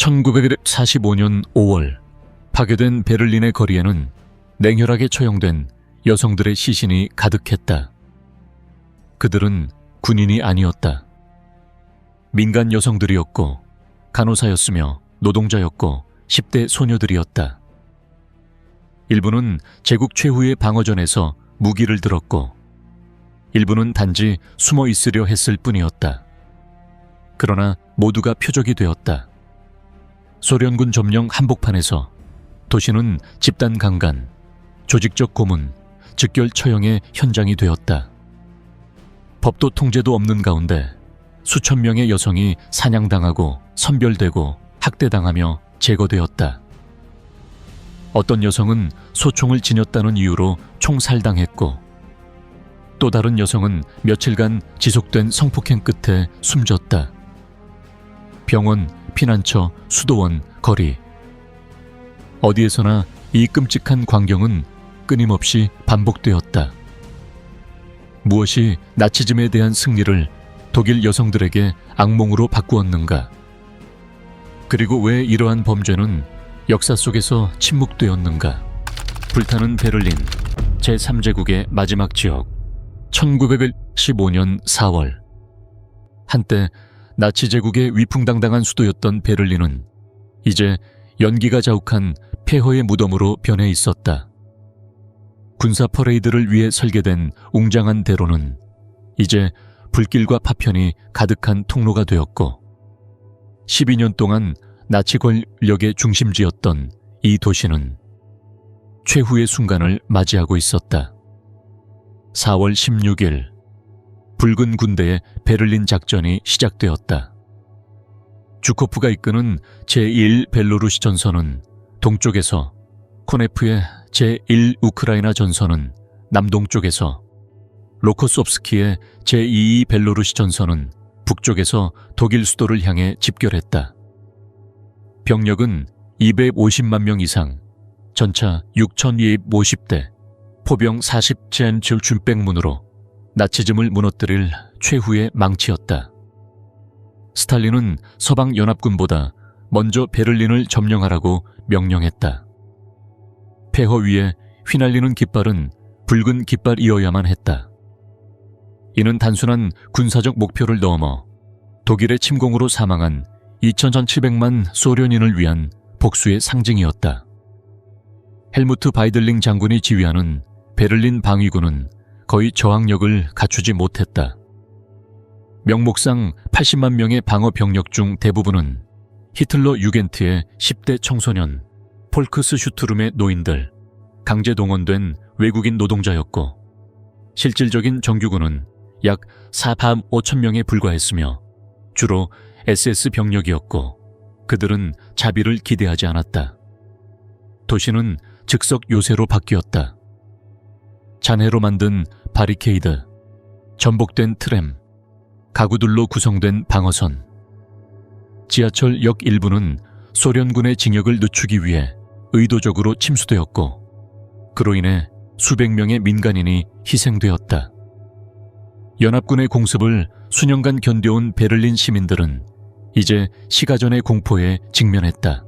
1945년 5월 파괴된 베를린의 거리에는 냉혈하게 처형된 여성들의 시신이 가득했다. 그들은 군인이 아니었다. 민간 여성들이었고 간호사였으며 노동자였고 10대 소녀들이었다. 일부는 제국 최후의 방어전에서 무기를 들었고 일부는 단지 숨어 있으려 했을 뿐이었다. 그러나 모두가 표적이 되었다. 소련군 점령 한복판에서 도시는 집단 강간, 조직적 고문, 즉결 처형의 현장이 되었다. 법도 통제도 없는 가운데 수천 명의 여성이 사냥당하고 선별되고 학대당하며 제거되었다. 어떤 여성은 소총을 지녔다는 이유로 총살당했고 또 다른 여성은 며칠간 지속된 성폭행 끝에 숨졌다. 병원, 피난처, 수도원, 거리 어디에서나 이 끔찍한 광경은 끊임없이 반복되었다. 무엇이 나치즘에 대한 승리를 독일 여성들에게 악몽으로 바꾸었는가? 그리고 왜 이러한 범죄는 역사 속에서 침묵되었는가? 불타는 베를린 제3제국의 마지막 지역 1915년 4월 한때 나치 제국의 위풍당당한 수도였던 베를린은 이제 연기가 자욱한 폐허의 무덤으로 변해 있었다. 군사 퍼레이드를 위해 설계된 웅장한 대로는 이제 불길과 파편이 가득한 통로가 되었고 12년 동안 나치 권력의 중심지였던 이 도시는 최후의 순간을 맞이하고 있었다. 4월 16일 붉은 군대의 베를린 작전이 시작되었다. 주코프가 이끄는 제1 벨로루시 전선은 동쪽에서, 코네프의 제1 우크라이나 전선은 남동쪽에서, 로코소프스키의 제2 벨로루시 전선은 북쪽에서 독일 수도를 향해 집결했다. 병력은 250만 명 이상, 전차 6,250대, 포병 40젠 준백문으로 나치즘을 무너뜨릴 최후의 망치였다. 스탈린은 서방연합군보다 먼저 베를린을 점령하라고 명령했다. 폐허 위에 휘날리는 깃발은 붉은 깃발이어야만 했다. 이는 단순한 군사적 목표를 넘어 독일의 침공으로 사망한 2,700만 소련인을 위한 복수의 상징이었다. 헬무트 바이들링 장군이 지휘하는 베를린 방위군은 거의 저항력을 갖추지 못했다. 명목상 80만 명의 방어 병력 중 대부분은 히틀러 유겐트의 10대 청소년, 폴크스슈투름의 노인들, 강제 동원된 외국인 노동자였고 실질적인 정규군은 약 4만 5천 명에 불과했으며 주로 SS 병력이었고 그들은 자비를 기대하지 않았다. 도시는 즉석 요새로 바뀌었다. 잔해로 만든 바리케이드, 전복된 트램, 가구들로 구성된 방어선, 지하철 역 일부는 소련군의 징역을 늦추기 위해 의도적으로 침수되었고 그로 인해 수백 명의 민간인이 희생되었다. 연합군의 공습을 수년간 견뎌온 베를린 시민들은 이제 시가전의 공포에 직면했다.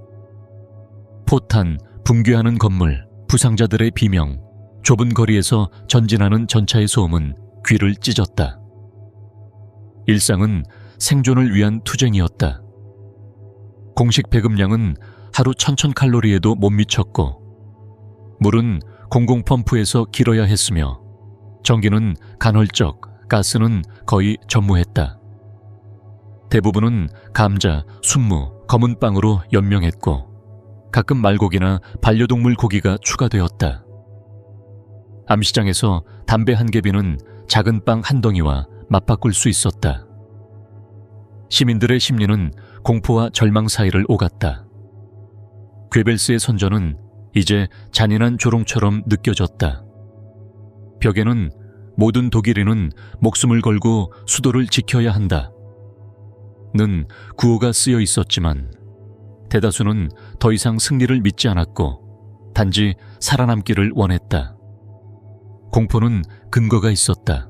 포탄, 붕괴하는 건물, 부상자들의 비명, 좁은 거리에서 전진하는 전차의 소음은 귀를 찢었다. 일상은 생존을 위한 투쟁이었다. 공식 배급량은 하루 1,000칼로리에도 못 미쳤고 물은 공공펌프에서 길어야 했으며 전기는 간헐적, 가스는 거의 전무했다. 대부분은 감자, 순무, 검은 빵으로 연명했고 가끔 말고기나 반려동물 고기가 추가되었다. 암시장에서 담배 한 개비는 작은 빵 한 덩이와 맞바꿀 수 있었다. 시민들의 심리는 공포와 절망 사이를 오갔다. 괴벨스의 선전은 이제 잔인한 조롱처럼 느껴졌다. 벽에는 모든 독일인은 목숨을 걸고 수도를 지켜야 한다. 는 구호가 쓰여 있었지만 대다수는 더 이상 승리를 믿지 않았고 단지 살아남기를 원했다. 공포는 근거가 있었다.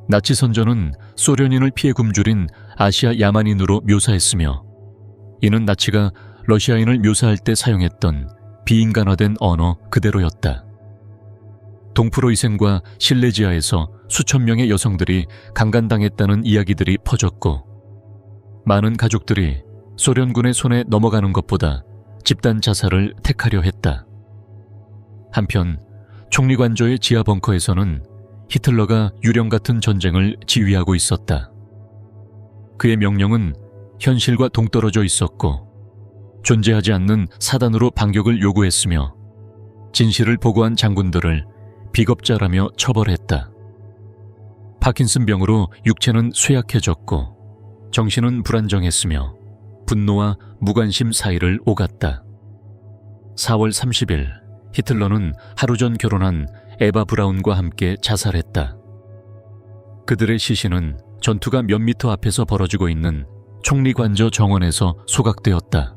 나치 선전은 소련인을 피해 굶주린 아시아 야만인으로 묘사했으며 이는 나치가 러시아인을 묘사할 때 사용했던 비인간화된 언어 그대로였다. 동프로이센과 실레지아에서 수천 명의 여성들이 강간당했다는 이야기들이 퍼졌고, 많은 가족들이 소련군의 손에 넘어가는 것보다 집단 자살을 택하려 했다. 한편 총리관저의 지하 벙커에서는 히틀러가 유령 같은 전쟁을 지휘하고 있었다. 그의 명령은 현실과 동떨어져 있었고 존재하지 않는 사단으로 반격을 요구했으며 진실을 보고한 장군들을 비겁자라며 처벌했다. 파킨슨병으로 육체는 쇠약해졌고 정신은 불안정했으며 분노와 무관심 사이를 오갔다. 4월 30일 히틀러는 하루 전 결혼한 에바 브라운과 함께 자살했다. 그들의 시신은 전투가 몇 미터 앞에서 벌어지고 있는 총리관저 정원에서 소각되었다.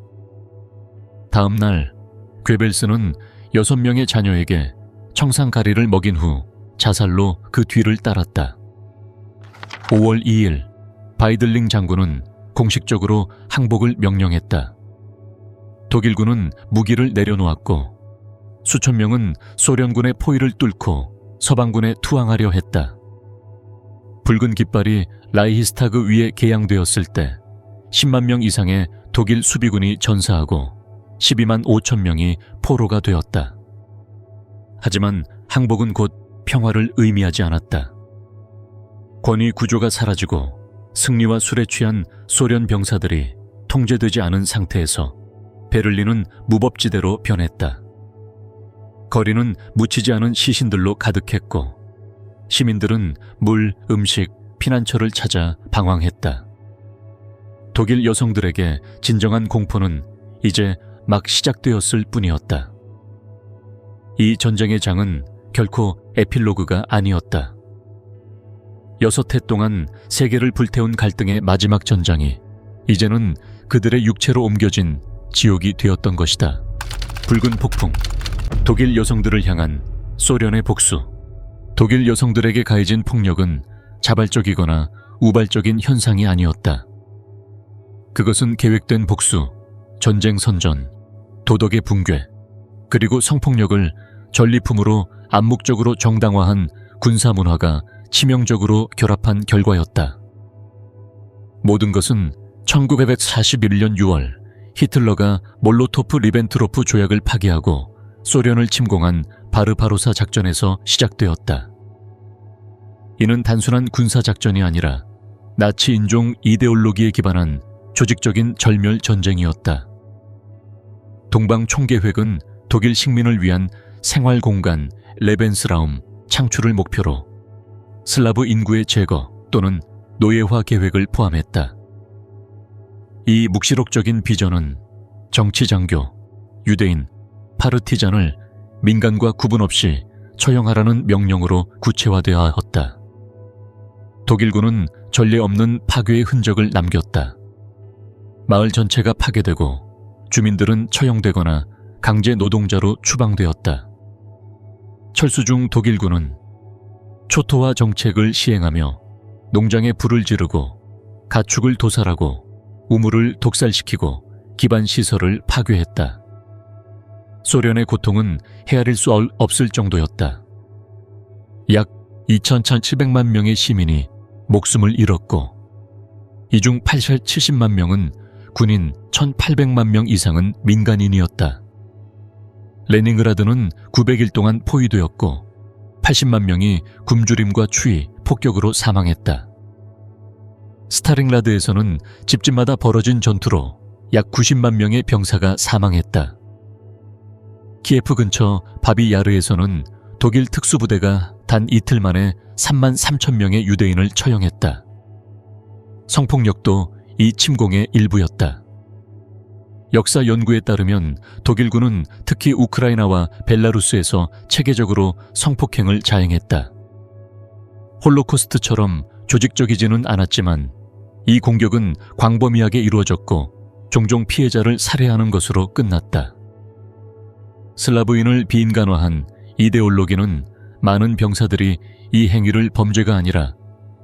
다음 날 괴벨스는 6명의 자녀에게 청산가리를 먹인 후 자살로 그 뒤를 따랐다. 5월 2일 바이들링 장군은 공식적으로 항복을 명령했다. 독일군은 무기를 내려놓았고 수천 명은 소련군의 포위를 뚫고 서방군에 투항하려 했다. 붉은 깃발이 라이히스타그 위에 개양되었을 때 10만 명 이상의 독일 수비군이 전사하고 12만 5천 명이 포로가 되었다. 하지만 항복은 곧 평화를 의미하지 않았다. 권위 구조가 사라지고 승리와 술에 취한 소련 병사들이 통제되지 않은 상태에서 베를린은 무법지대로 변했다. 거리는 묻히지 않은 시신들로 가득했고 시민들은 물, 음식, 피난처를 찾아 방황했다. 독일 여성들에게 진정한 공포는 이제 막 시작되었을 뿐이었다. 이 전쟁의 장은 결코 에필로그가 아니었다. 6해 동안 세계를 불태운 갈등의 마지막 전장이 이제는 그들의 육체로 옮겨진 지옥이 되었던 것이다. 붉은 폭풍, 독일 여성들을 향한 소련의 복수. 독일 여성들에게 가해진 폭력은 자발적이거나 우발적인 현상이 아니었다. 그것은 계획된 복수, 전쟁 선전, 도덕의 붕괴, 그리고 성폭력을 전리품으로 암묵적으로 정당화한 군사문화가 치명적으로 결합한 결과였다. 모든 것은 1941년 6월 히틀러가 몰로토프-리벤트로프 조약을 파기하고 소련을 침공한 바르바로사 작전에서 시작되었다. 이는 단순한 군사작전이 아니라 나치 인종 이데올로기에 기반한 조직적인 절멸 전쟁이었다. 동방 총계획은 독일 식민을 위한 생활공간 레벤스라움 창출을 목표로 슬라브 인구의 제거 또는 노예화 계획을 포함했다. 이 묵시록적인 비전은 정치장교, 유대인, 파르티잔을 민간과 구분 없이 처형하라는 명령으로 구체화되었다. 독일군은 전례 없는 파괴의 흔적을 남겼다. 마을 전체가 파괴되고 주민들은 처형되거나 강제 노동자로 추방되었다. 철수 중 독일군은 초토화 정책을 시행하며 농장에 불을 지르고 가축을 도살하고 우물을 독살시키고 기반시설을 파괴했다. 소련의 고통은 헤아릴 수 없을 정도였다. 약 2,700만 명의 시민이 목숨을 잃었고 이 중 70만 명은 군인 1,800만 명 이상은 민간인이었다. 레닌그라드는 900일 동안 포위되었고 80만 명이 굶주림과 추위, 폭격으로 사망했다. 스타링라드에서는 집집마다 벌어진 전투로 약 90만 명의 병사가 사망했다. 키예프 근처 바비야르에서는 독일 특수부대가 단 이틀 만에 3만 3천 명의 유대인을 처형했다. 성폭력도 이 침공의 일부였다. 역사 연구에 따르면 독일군은 특히 우크라이나와 벨라루스에서 체계적으로 성폭행을 자행했다. 홀로코스트처럼 조직적이지는 않았지만 이 공격은 광범위하게 이루어졌고 종종 피해자를 살해하는 것으로 끝났다. 슬라브인을 비인간화한 이데올로기는 많은 병사들이 이 행위를 범죄가 아니라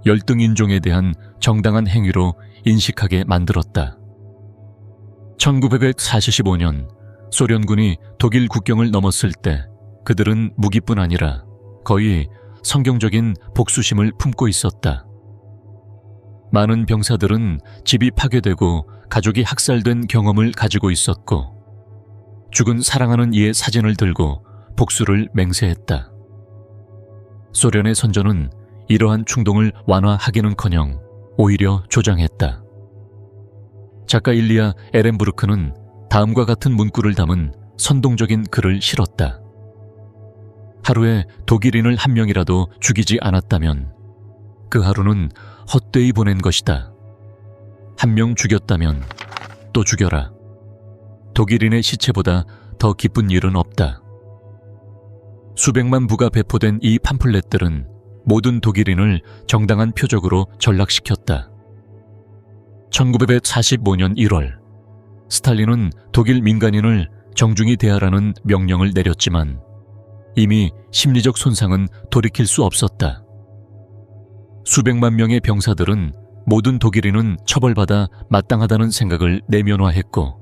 열등 인종에 대한 정당한 행위로 인식하게 만들었다. 1945년 소련군이 독일 국경을 넘었을 때 그들은 무기뿐 아니라 거의 성경적인 복수심을 품고 있었다. 많은 병사들은 집이 파괴되고 가족이 학살된 경험을 가지고 있었고 죽은 사랑하는 이의 사진을 들고 복수를 맹세했다. 소련의 선전은 이러한 충동을 완화하기는커녕 오히려 조장했다. 작가 일리아 에렌부르크는 다음과 같은 문구를 담은 선동적인 글을 실었다. 하루에 독일인을 한 명이라도 죽이지 않았다면 그 하루는 헛되이 보낸 것이다. 한 명 죽였다면 또 죽여라. 독일인의 시체보다 더 기쁜 일은 없다. 수백만 부가 배포된 이 팜플렛들은 모든 독일인을 정당한 표적으로 전락시켰다. 1945년 1월, 스탈린은 독일 민간인을 정중히 대하라는 명령을 내렸지만 이미 심리적 손상은 돌이킬 수 없었다. 수백만 명의 병사들은 모든 독일인은 처벌받아 마땅하다는 생각을 내면화했고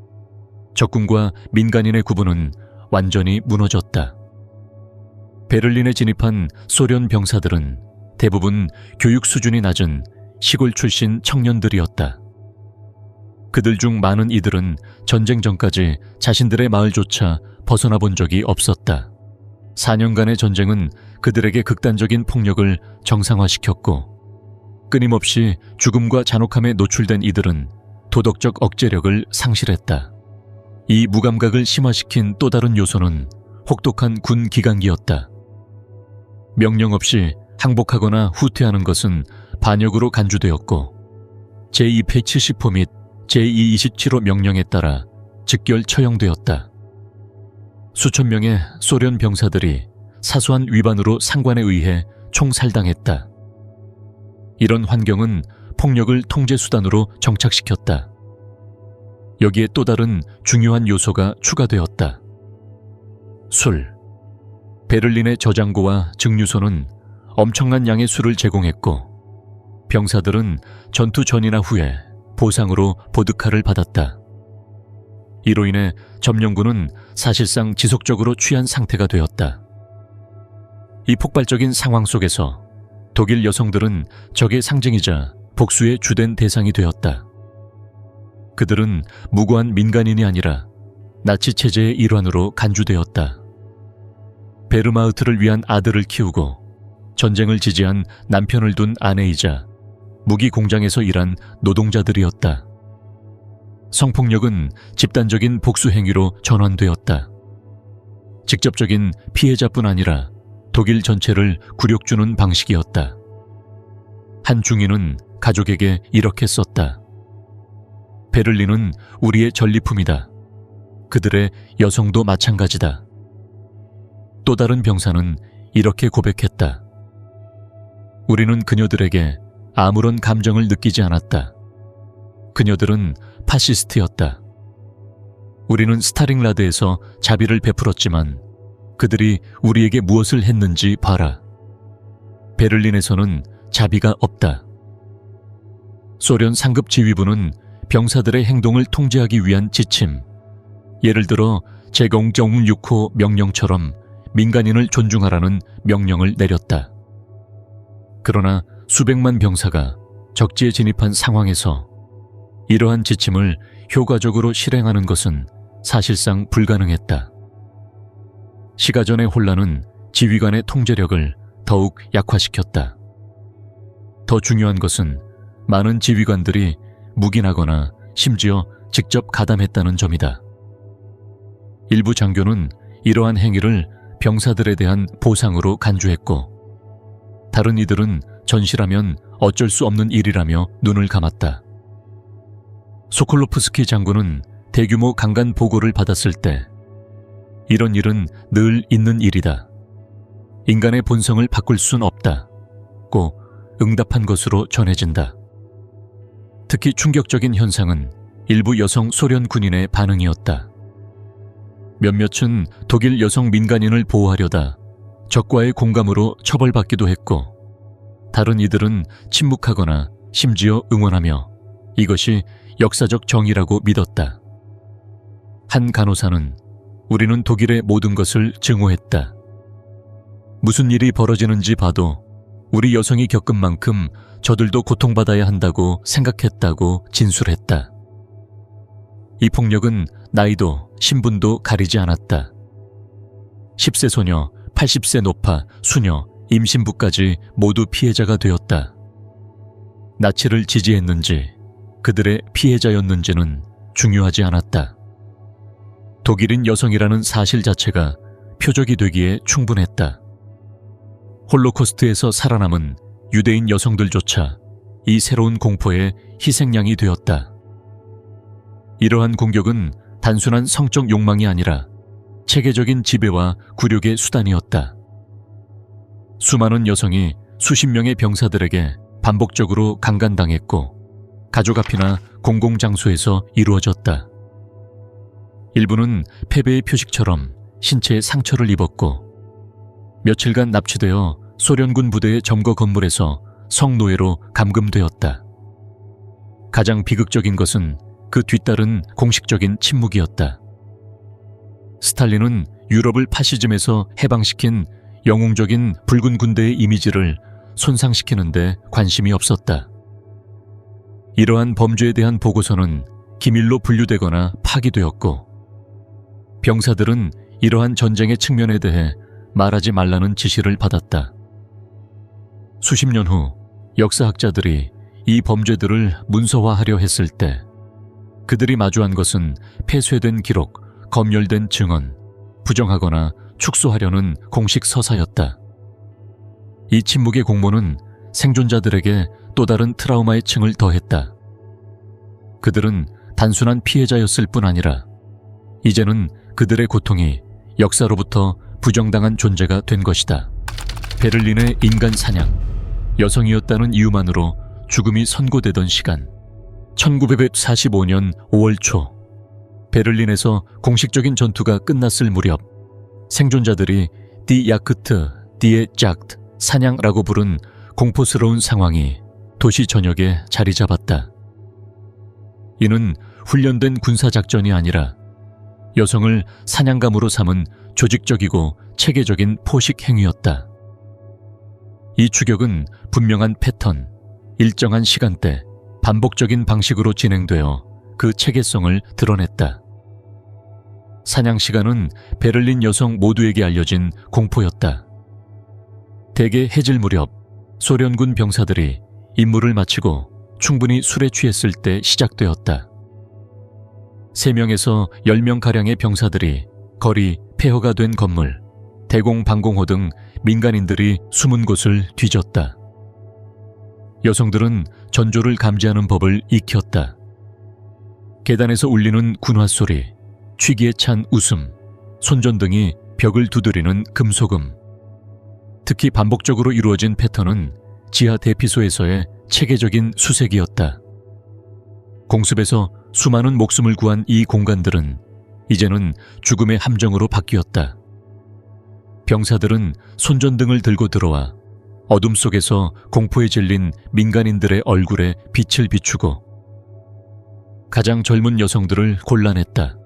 적군과 민간인의 구분은 완전히 무너졌다. 베를린에 진입한 소련 병사들은 대부분 교육 수준이 낮은 시골 출신 청년들이었다. 그들 중 많은 이들은 전쟁 전까지 자신들의 마을조차 벗어나 본 적이 없었다. 4년간의 전쟁은 그들에게 극단적인 폭력을 정상화시켰고 끊임없이 죽음과 잔혹함에 노출된 이들은 도덕적 억제력을 상실했다. 이 무감각을 심화시킨 또 다른 요소는 혹독한 군 기강기였다. 명령 없이 항복하거나 후퇴하는 것은 반역으로 간주되었고 제270호 및 제227호 명령에 따라 즉결 처형되었다. 수천 명의 소련 병사들이 사소한 위반으로 상관에 의해 총살당했다. 이런 환경은 폭력을 통제수단으로 정착시켰다. 여기에 또 다른 중요한 요소가 추가되었다. 술. 베를린의 저장고와 증류소는 엄청난 양의 술을 제공했고 병사들은 전투 전이나 후에 보상으로 보드카를 받았다. 이로 인해 점령군은 사실상 지속적으로 취한 상태가 되었다. 이 폭발적인 상황 속에서 독일 여성들은 적의 상징이자 복수의 주된 대상이 되었다. 그들은 무고한 민간인이 아니라 나치 체제의 일환으로 간주되었다. 베르마우트를 위한 아들을 키우고 전쟁을 지지한 남편을 둔 아내이자 무기 공장에서 일한 노동자들이었다. 성폭력은 집단적인 복수 행위로 전환되었다. 직접적인 피해자뿐 아니라 독일 전체를 굴욕주는 방식이었다. 한 중인은 가족에게 이렇게 썼다. 베를린은 우리의 전리품이다. 그들의 여성도 마찬가지다. 또 다른 병사는 이렇게 고백했다. 우리는 그녀들에게 아무런 감정을 느끼지 않았다. 그녀들은 파시스트였다. 우리는 스타링라드에서 자비를 베풀었지만 그들이 우리에게 무엇을 했는지 봐라. 베를린에서는 자비가 없다. 소련 상급 지휘부는 병사들의 행동을 통제하기 위한 지침, 예를 들어 제0 6호 명령처럼 민간인을 존중하라는 명령을 내렸다. 그러나 수백만 병사가 적지에 진입한 상황에서 이러한 지침을 효과적으로 실행하는 것은 사실상 불가능했다. 시가전의 혼란은 지휘관의 통제력을 더욱 약화시켰다. 더 중요한 것은 많은 지휘관들이 묵인하거나 심지어 직접 가담했다는 점이다. 일부 장교는 이러한 행위를 병사들에 대한 보상으로 간주했고 다른 이들은 전시라면 어쩔 수 없는 일이라며 눈을 감았다. 소콜로프스키 장군은 대규모 강간 보고를 받았을 때 이런 일은 늘 있는 일이다. 인간의 본성을 바꿀 순 없다. 고 응답한 것으로 전해진다. 특히 충격적인 현상은 일부 여성 소련 군인의 반응이었다. 몇몇은 독일 여성 민간인을 보호하려다 적과의 공감으로 처벌받기도 했고 다른 이들은 침묵하거나 심지어 응원하며 이것이 역사적 정의라고 믿었다. 한 간호사는 우리는 독일의 모든 것을 증오했다. 무슨 일이 벌어지는지 봐도 우리 여성이 겪은 만큼 저들도 고통받아야 한다고 생각했다고 진술했다. 이 폭력은 나이도 신분도 가리지 않았다. 10세 소녀, 80세 노파, 수녀, 임신부까지 모두 피해자가 되었다. 나치를 지지했는지 그들의 피해자였는지는 중요하지 않았다. 독일인 여성이라는 사실 자체가 표적이 되기에 충분했다. 홀로코스트에서 살아남은 유대인 여성들조차 이 새로운 공포의 희생양이 되었다. 이러한 공격은 단순한 성적 욕망이 아니라 체계적인 지배와 굴욕의 수단이었다. 수많은 여성이 수십 명의 병사들에게 반복적으로 강간당했고 가족 앞이나 공공장소에서 이루어졌다. 일부는 패배의 표식처럼 신체에 상처를 입었고 며칠간 납치되어 소련군 부대의 점거 건물에서 성노예로 감금되었다. 가장 비극적인 것은 그 뒤따른 공식적인 침묵이었다. 스탈린은 유럽을 파시즘에서 해방시킨 영웅적인 붉은 군대의 이미지를 손상시키는 데 관심이 없었다. 이러한 범죄에 대한 보고서는 기밀로 분류되거나 파기되었고 병사들은 이러한 전쟁의 측면에 대해 말하지 말라는 지시를 받았다. 수십 년 후 역사학자들이 이 범죄들을 문서화하려 했을 때 그들이 마주한 것은 폐쇄된 기록, 검열된 증언, 부정하거나 축소하려는 공식 서사였다. 이 침묵의 공모는 생존자들에게 또 다른 트라우마의 층을 더했다. 그들은 단순한 피해자였을 뿐 아니라 이제는 그들의 고통이 역사로부터 부정당한 존재가 된 것이다. 베를린의 인간 사냥, 여성이었다는 이유만으로 죽음이 선고되던 시간, 1945년 5월 초 베를린에서 공식적인 전투가 끝났을 무렵 생존자들이 디 야크트, 디에 짝트, 사냥라고 부른 공포스러운 상황이 도시 전역에 자리 잡았다. 이는 훈련된 군사작전이 아니라 여성을 사냥감으로 삼은 조직적이고 체계적인 포식 행위였다. 이 추격은 분명한 패턴, 일정한 시간대, 반복적인 방식으로 진행되어 그 체계성을 드러냈다. 사냥 시간은 베를린 여성 모두에게 알려진 공포였다. 대개 해질 무렵 소련군 병사들이 임무를 마치고 충분히 술에 취했을 때 시작되었다. 3명에서 10명가량의 병사들이 거리, 폐허가 된 건물, 대공방공호 등 민간인들이 숨은 곳을 뒤졌다. 여성들은 전조를 감지하는 법을 익혔다. 계단에서 울리는 군화 소리, 취기에 찬 웃음, 손전등이 벽을 두드리는 금속음. 특히 반복적으로 이루어진 패턴은 지하 대피소에서의 체계적인 수색이었다. 공습에서 수많은 목숨을 구한 이 공간들은 이제는 죽음의 함정으로 바뀌었다. 병사들은 손전등을 들고 들어와 어둠 속에서 공포에 질린 민간인들의 얼굴에 빛을 비추고 가장 젊은 여성들을 골라냈다.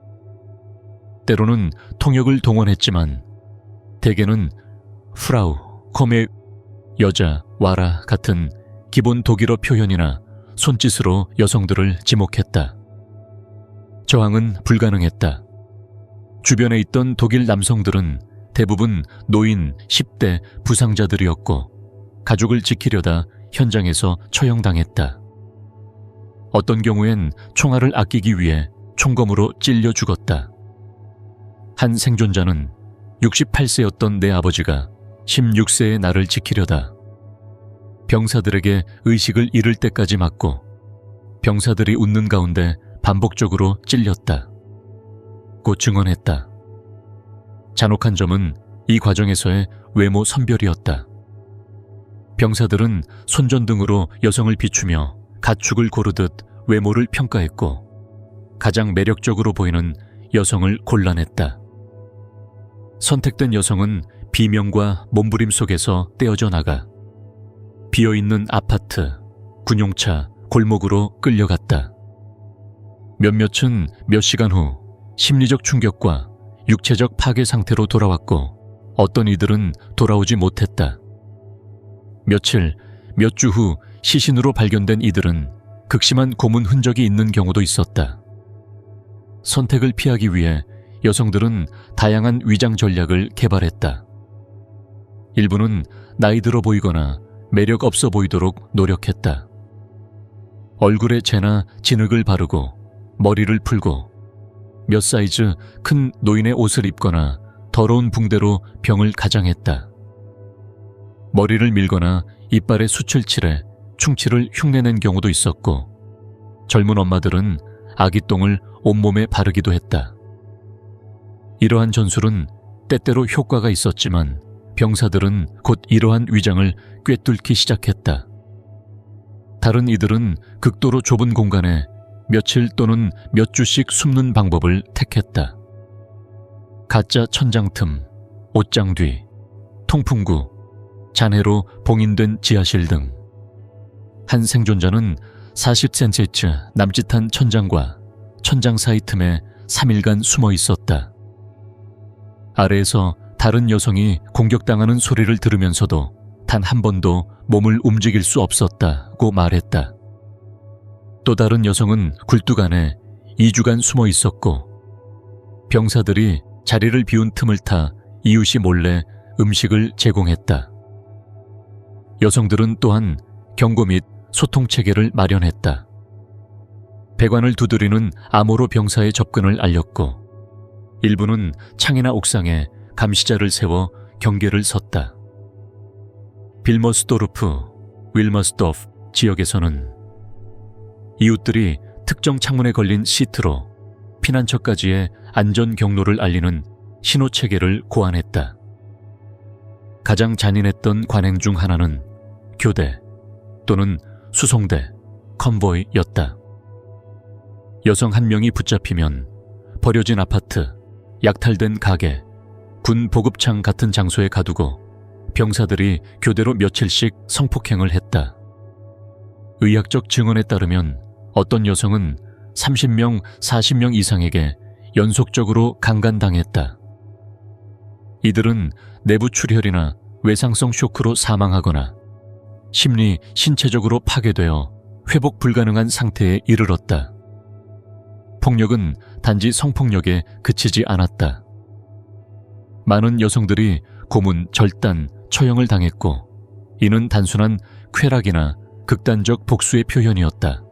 때로는 통역을 동원했지만 대개는 프라우, 컴의 여자, 와라 같은 기본 독일어 표현이나 손짓으로 여성들을 지목했다. 저항은 불가능했다. 주변에 있던 독일 남성들은 대부분 노인, 10대 부상자들이었고 가족을 지키려다 현장에서 처형당했다. 어떤 경우엔 총알을 아끼기 위해 총검으로 찔려 죽었다. 한 생존자는 68세였던 내 아버지가 16세의 나를 지키려다 병사들에게 의식을 잃을 때까지 맞고 병사들이 웃는 가운데 반복적으로 찔렸다. 고 증언했다. 잔혹한 점은 이 과정에서의 외모 선별이었다. 병사들은 손전등으로 여성을 비추며 가축을 고르듯 외모를 평가했고 가장 매력적으로 보이는 여성을 골라냈다. 선택된 여성은 비명과 몸부림 속에서 떼어져 나가 비어있는 아파트, 군용차, 골목으로 끌려갔다. 몇몇은 몇 시간 후 심리적 충격과 육체적 파괴 상태로 돌아왔고 어떤 이들은 돌아오지 못했다. 며칠, 몇 주 후 시신으로 발견된 이들은 극심한 고문 흔적이 있는 경우도 있었다. 선택을 피하기 위해 여성들은 다양한 위장 전략을 개발했다. 일부는 나이 들어 보이거나 매력 없어 보이도록 노력했다. 얼굴에 재나 진흙을 바르고 머리를 풀고 몇 사이즈 큰 노인의 옷을 입거나 더러운 붕대로 병을 가장했다. 머리를 밀거나 이빨에 숯을 칠해 충치를 흉내낸 경우도 있었고 젊은 엄마들은 아기 똥을 온몸에 바르기도 했다. 이러한 전술은 때때로 효과가 있었지만 병사들은 곧 이러한 위장을 꿰뚫기 시작했다. 다른 이들은 극도로 좁은 공간에 며칠 또는 몇 주씩 숨는 방법을 택했다. 가짜 천장 틈, 옷장 뒤, 통풍구, 잔해로 봉인된 지하실 등. 한 생존자는 40cm 남짓한 천장과 천장 사이 틈에 3일간 숨어 있었다. 아래에서 다른 여성이 공격당하는 소리를 들으면서도 단 한 번도 몸을 움직일 수 없었다고 말했다. 또 다른 여성은 굴뚝 안에 2주간 숨어 있었고 병사들이 자리를 비운 틈을 타 이웃이 몰래 음식을 제공했다. 여성들은 또한 경고 및 소통 체계를 마련했다. 배관을 두드리는 암호로 병사의 접근을 알렸고 일부는 창이나 옥상에 감시자를 세워 경계를 섰다. 빌머스도르프, 윌머스도프 지역에서는 이웃들이 특정 창문에 걸린 시트로 피난처까지의 안전 경로를 알리는 신호 체계를 고안했다. 가장 잔인했던 관행 중 하나는 교대 또는 수송대, 컨보이였다. 여성 한 명이 붙잡히면 버려진 아파트, 약탈된 가게, 군 보급창 같은 장소에 가두고 병사들이 교대로 며칠씩 성폭행을 했다. 의학적 증언에 따르면 어떤 여성은 30명, 40명 이상에게 연속적으로 강간당했다. 이들은 내부 출혈이나 외상성 쇼크로 사망하거나 심리, 신체적으로 파괴되어 회복 불가능한 상태에 이르렀다. 폭력은 단지 성폭력에 그치지 않았다. 많은 여성들이 고문, 절단, 처형을 당했고 이는 단순한 쾌락이나 극단적 복수의 표현이었다.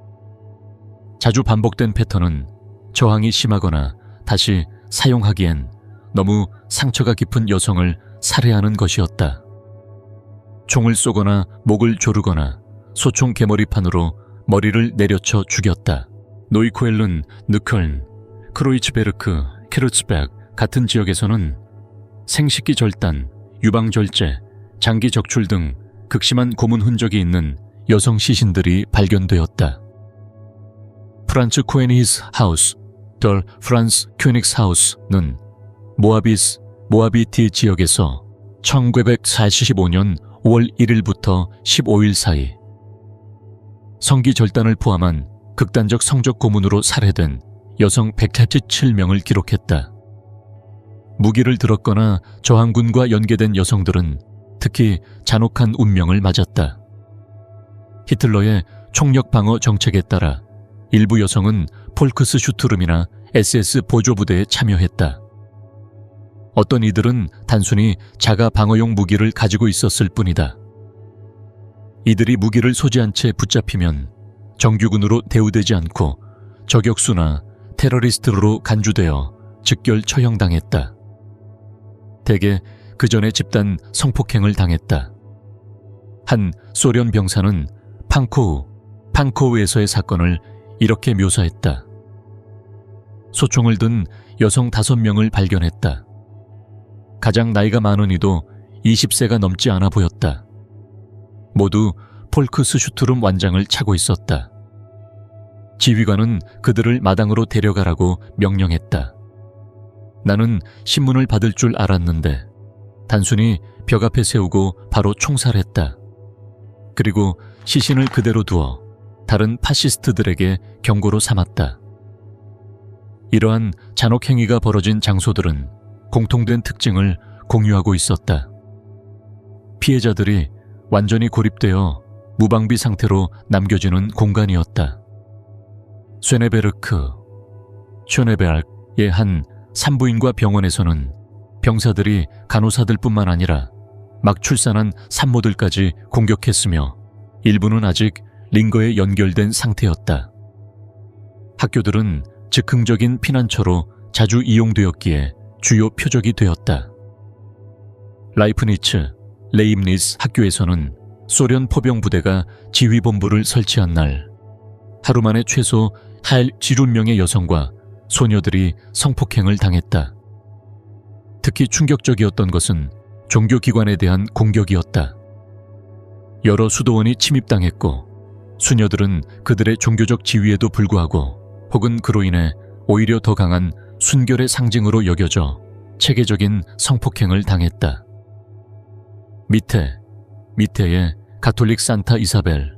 자주 반복된 패턴은 저항이 심하거나 다시 사용하기엔 너무 상처가 깊은 여성을 살해하는 것이었다. 총을 쏘거나 목을 조르거나 소총 개머리판으로 머리를 내려쳐 죽였다. 노이코엘른, 느컬른, 크로이츠베르크, 케르츠백 같은 지역에서는 생식기 절단, 유방절제, 장기 적출 등 극심한 고문 흔적이 있는 여성 시신들이 발견되었다. 프란츠 코에니히스 하우스, 덜 프란스 큐닉스 하우스는 모아비티 지역에서 1945년 5월 1일부터 15일 사이 성기 절단을 포함한 극단적 성적 고문으로 살해된 여성 147명을 기록했다. 무기를 들었거나 저항군과 연계된 여성들은 특히 잔혹한 운명을 맞았다. 히틀러의 총력 방어 정책에 따라 일부 여성은 폴크스슈투름이나 SS 보조부대에 참여했다. 어떤 이들은 단순히 자가 방어용 무기를 가지고 있었을 뿐이다. 이들이 무기를 소지한 채 붙잡히면 정규군으로 대우되지 않고 저격수나 테러리스트로 간주되어 즉결 처형당했다. 대개 그 전에 집단 성폭행을 당했다. 한 소련 병사는 판코우에서의 사건을 이렇게 묘사했다. 소총을 든 여성 5명을 발견했다. 가장 나이가 많은 이도 20세가 넘지 않아 보였다. 모두 폴크스슈투름 완장을 차고 있었다. 지휘관은 그들을 마당으로 데려가라고 명령했다. 나는 신문을 받을 줄 알았는데 단순히 벽 앞에 세우고 바로 총살했다. 그리고 시신을 그대로 두어 다른 파시스트들에게 경고로 삼았다. 이러한 잔혹 행위가 벌어진 장소들은 공통된 특징을 공유하고 있었다. 피해자들이 완전히 고립되어 무방비 상태로 남겨지는 공간이었다. 쇠네베르크, 슈네베알의 한 산부인과 병원에서는 병사들이 간호사들뿐만 아니라 막 출산한 산모들까지 공격했으며 일부는 아직 링거에 연결된 상태였다. 학교들은 즉흥적인 피난처로 자주 이용되었기에 주요 표적이 되었다. 라이프니츠, 레임니스 학교에서는 소련 포병 부대가 지휘본부를 설치한 날, 하루 만에 최소 70명의 여성과 소녀들이 성폭행을 당했다. 특히 충격적이었던 것은 종교기관에 대한 공격이었다. 여러 수도원이 침입당했고 수녀들은 그들의 종교적 지위에도 불구하고 혹은 그로 인해 오히려 더 강한 순결의 상징으로 여겨져 체계적인 성폭행을 당했다. 밑에의 가톨릭 산타 이사벨.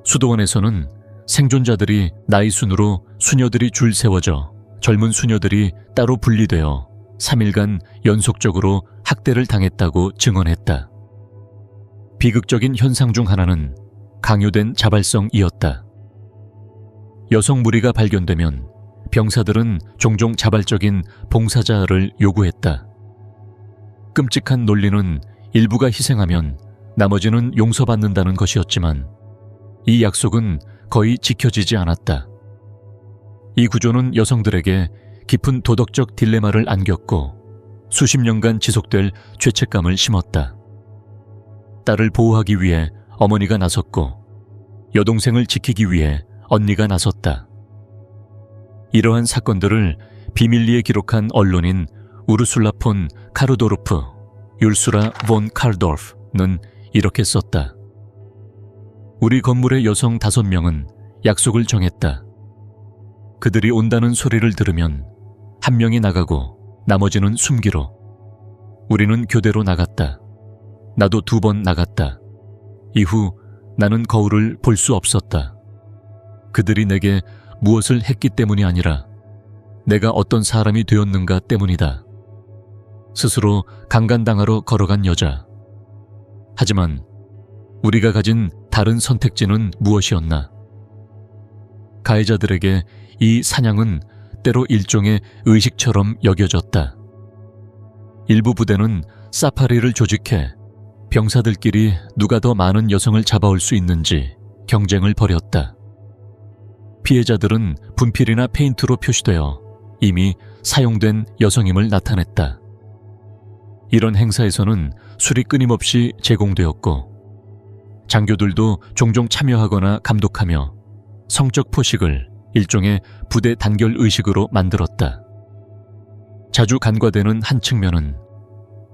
수도원에서는 생존자들이 나이 순으로 수녀들이 줄 세워져 젊은 수녀들이 따로 분리되어 3일간 연속적으로 학대를 당했다고 증언했다. 비극적인 현상 중 하나는 강요된 자발성이었다. 여성 무리가 발견되면 병사들은 종종 자발적인 봉사자를 요구했다. 끔찍한 논리는 일부가 희생하면 나머지는 용서받는다는 것이었지만 이 약속은 거의 지켜지지 않았다. 이 구조는 여성들에게 깊은 도덕적 딜레마를 안겼고 수십 년간 지속될 죄책감을 심었다. 딸을 보호하기 위해 어머니가 나섰고 여동생을 지키기 위해 언니가 나섰다. 이러한 사건들을 비밀리에 기록한 언론인 우르술라 폰 카르도르프, 율수라 본 칼도르프는 이렇게 썼다. 우리 건물의 여성 5명은 약속을 정했다. 그들이 온다는 소리를 들으면 한 명이 나가고 나머지는 숨기로. 우리는 교대로 나갔다. 나도 2번 나갔다. 이후 나는 거울을 볼 수 없었다. 그들이 내게 무엇을 했기 때문이 아니라 내가 어떤 사람이 되었는가 때문이다. 스스로 강간당하러 걸어간 여자. 하지만 우리가 가진 다른 선택지는 무엇이었나? 가해자들에게 이 사냥은 때로 일종의 의식처럼 여겨졌다. 일부 부대는 사파리를 조직해 병사들끼리 누가 더 많은 여성을 잡아올 수 있는지 경쟁을 벌였다. 피해자들은 분필이나 페인트로 표시되어 이미 사용된 여성임을 나타냈다. 이런 행사에서는 술이 끊임없이 제공되었고 장교들도 종종 참여하거나 감독하며 성적 포식을 일종의 부대 단결 의식으로 만들었다. 자주 간과되는 한 측면은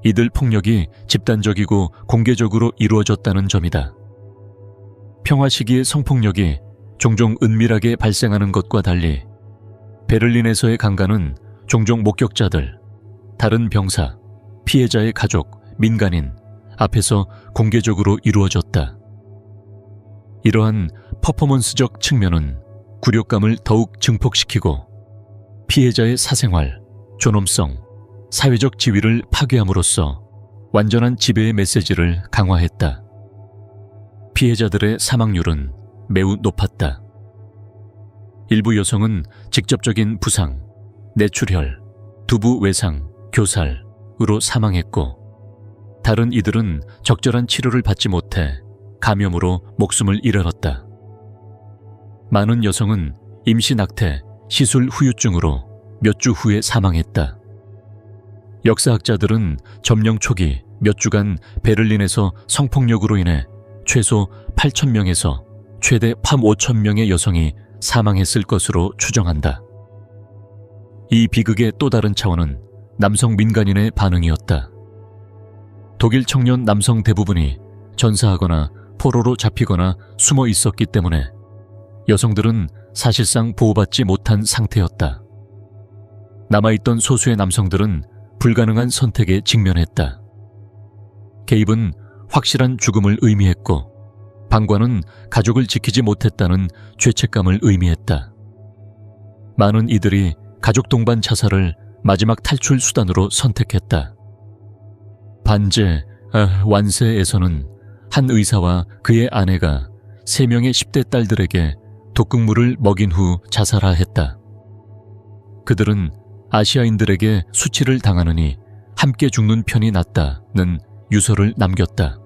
이들 폭력이 집단적이고 공개적으로 이루어졌다는 점이다. 평화 시기의 성폭력이 종종 은밀하게 발생하는 것과 달리 베를린에서의 강간은 종종 목격자들, 다른 병사, 피해자의 가족, 민간인 앞에서 공개적으로 이루어졌다. 이러한 퍼포먼스적 측면은 굴욕감을 더욱 증폭시키고 피해자의 사생활, 존엄성, 사회적 지위를 파괴함으로써 완전한 지배의 메시지를 강화했다. 피해자들의 사망률은 매우 높았다. 일부 여성은 직접적인 부상, 뇌출혈, 두부 외상, 교살으로 사망했고 다른 이들은 적절한 치료를 받지 못해 감염으로 목숨을 잃었다. 많은 여성은 임시 낙태, 시술 후유증으로 몇 주 후에 사망했다. 역사학자들은 점령 초기 몇 주간 베를린에서 성폭력으로 인해 최소 8,000명에서 최대 5,000명의 여성이 사망했을 것으로 추정한다. 이 비극의 또 다른 차원은 남성 민간인의 반응이었다. 독일 청년 남성 대부분이 전사하거나 포로로 잡히거나 숨어 있었기 때문에 여성들은 사실상 보호받지 못한 상태였다. 남아있던 소수의 남성들은 불가능한 선택에 직면했다. 개입은 확실한 죽음을 의미했고 방관은 가족을 지키지 못했다는 죄책감을 의미했다. 많은 이들이 가족 동반 자살을 마지막 탈출 수단으로 선택했다. 반제, 완세에서는 한 의사와 그의 아내가 3명의 10대 딸들에게 독극물을 먹인 후 자살하였다. 그들은 아시아인들에게 수치를 당하느니 함께 죽는 편이 낫다는 유서를 남겼다.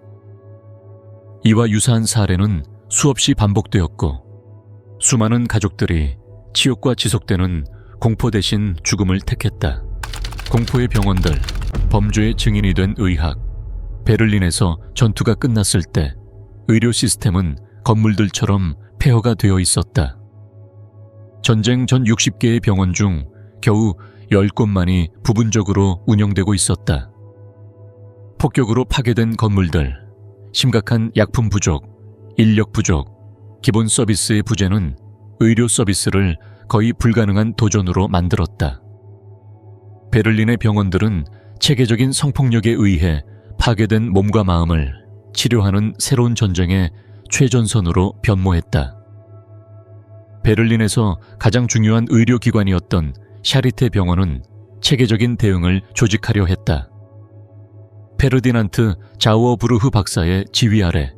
이와 유사한 사례는 수없이 반복되었고 수많은 가족들이 치욕과 지속되는 공포 대신 죽음을 택했다. 공포의 병원들, 범죄의 증인이 된 의학, 베를린에서 전투가 끝났을 때 의료 시스템은 건물들처럼 폐허가 되어 있었다. 전쟁 전 60개의 병원 중 겨우 10곳만이 부분적으로 운영되고 있었다. 폭격으로 파괴된 건물들, 심각한 약품 부족, 인력 부족, 기본 서비스의 부재는 의료 서비스를 거의 불가능한 도전으로 만들었다. 베를린의 병원들은 체계적인 성폭력에 의해 파괴된 몸과 마음을 치료하는 새로운 전쟁의 최전선으로 변모했다. 베를린에서 가장 중요한 의료기관이었던 샤리테 병원은 체계적인 대응을 조직하려 했다. 페르디난트 자우어부르흐 박사의 지휘 아래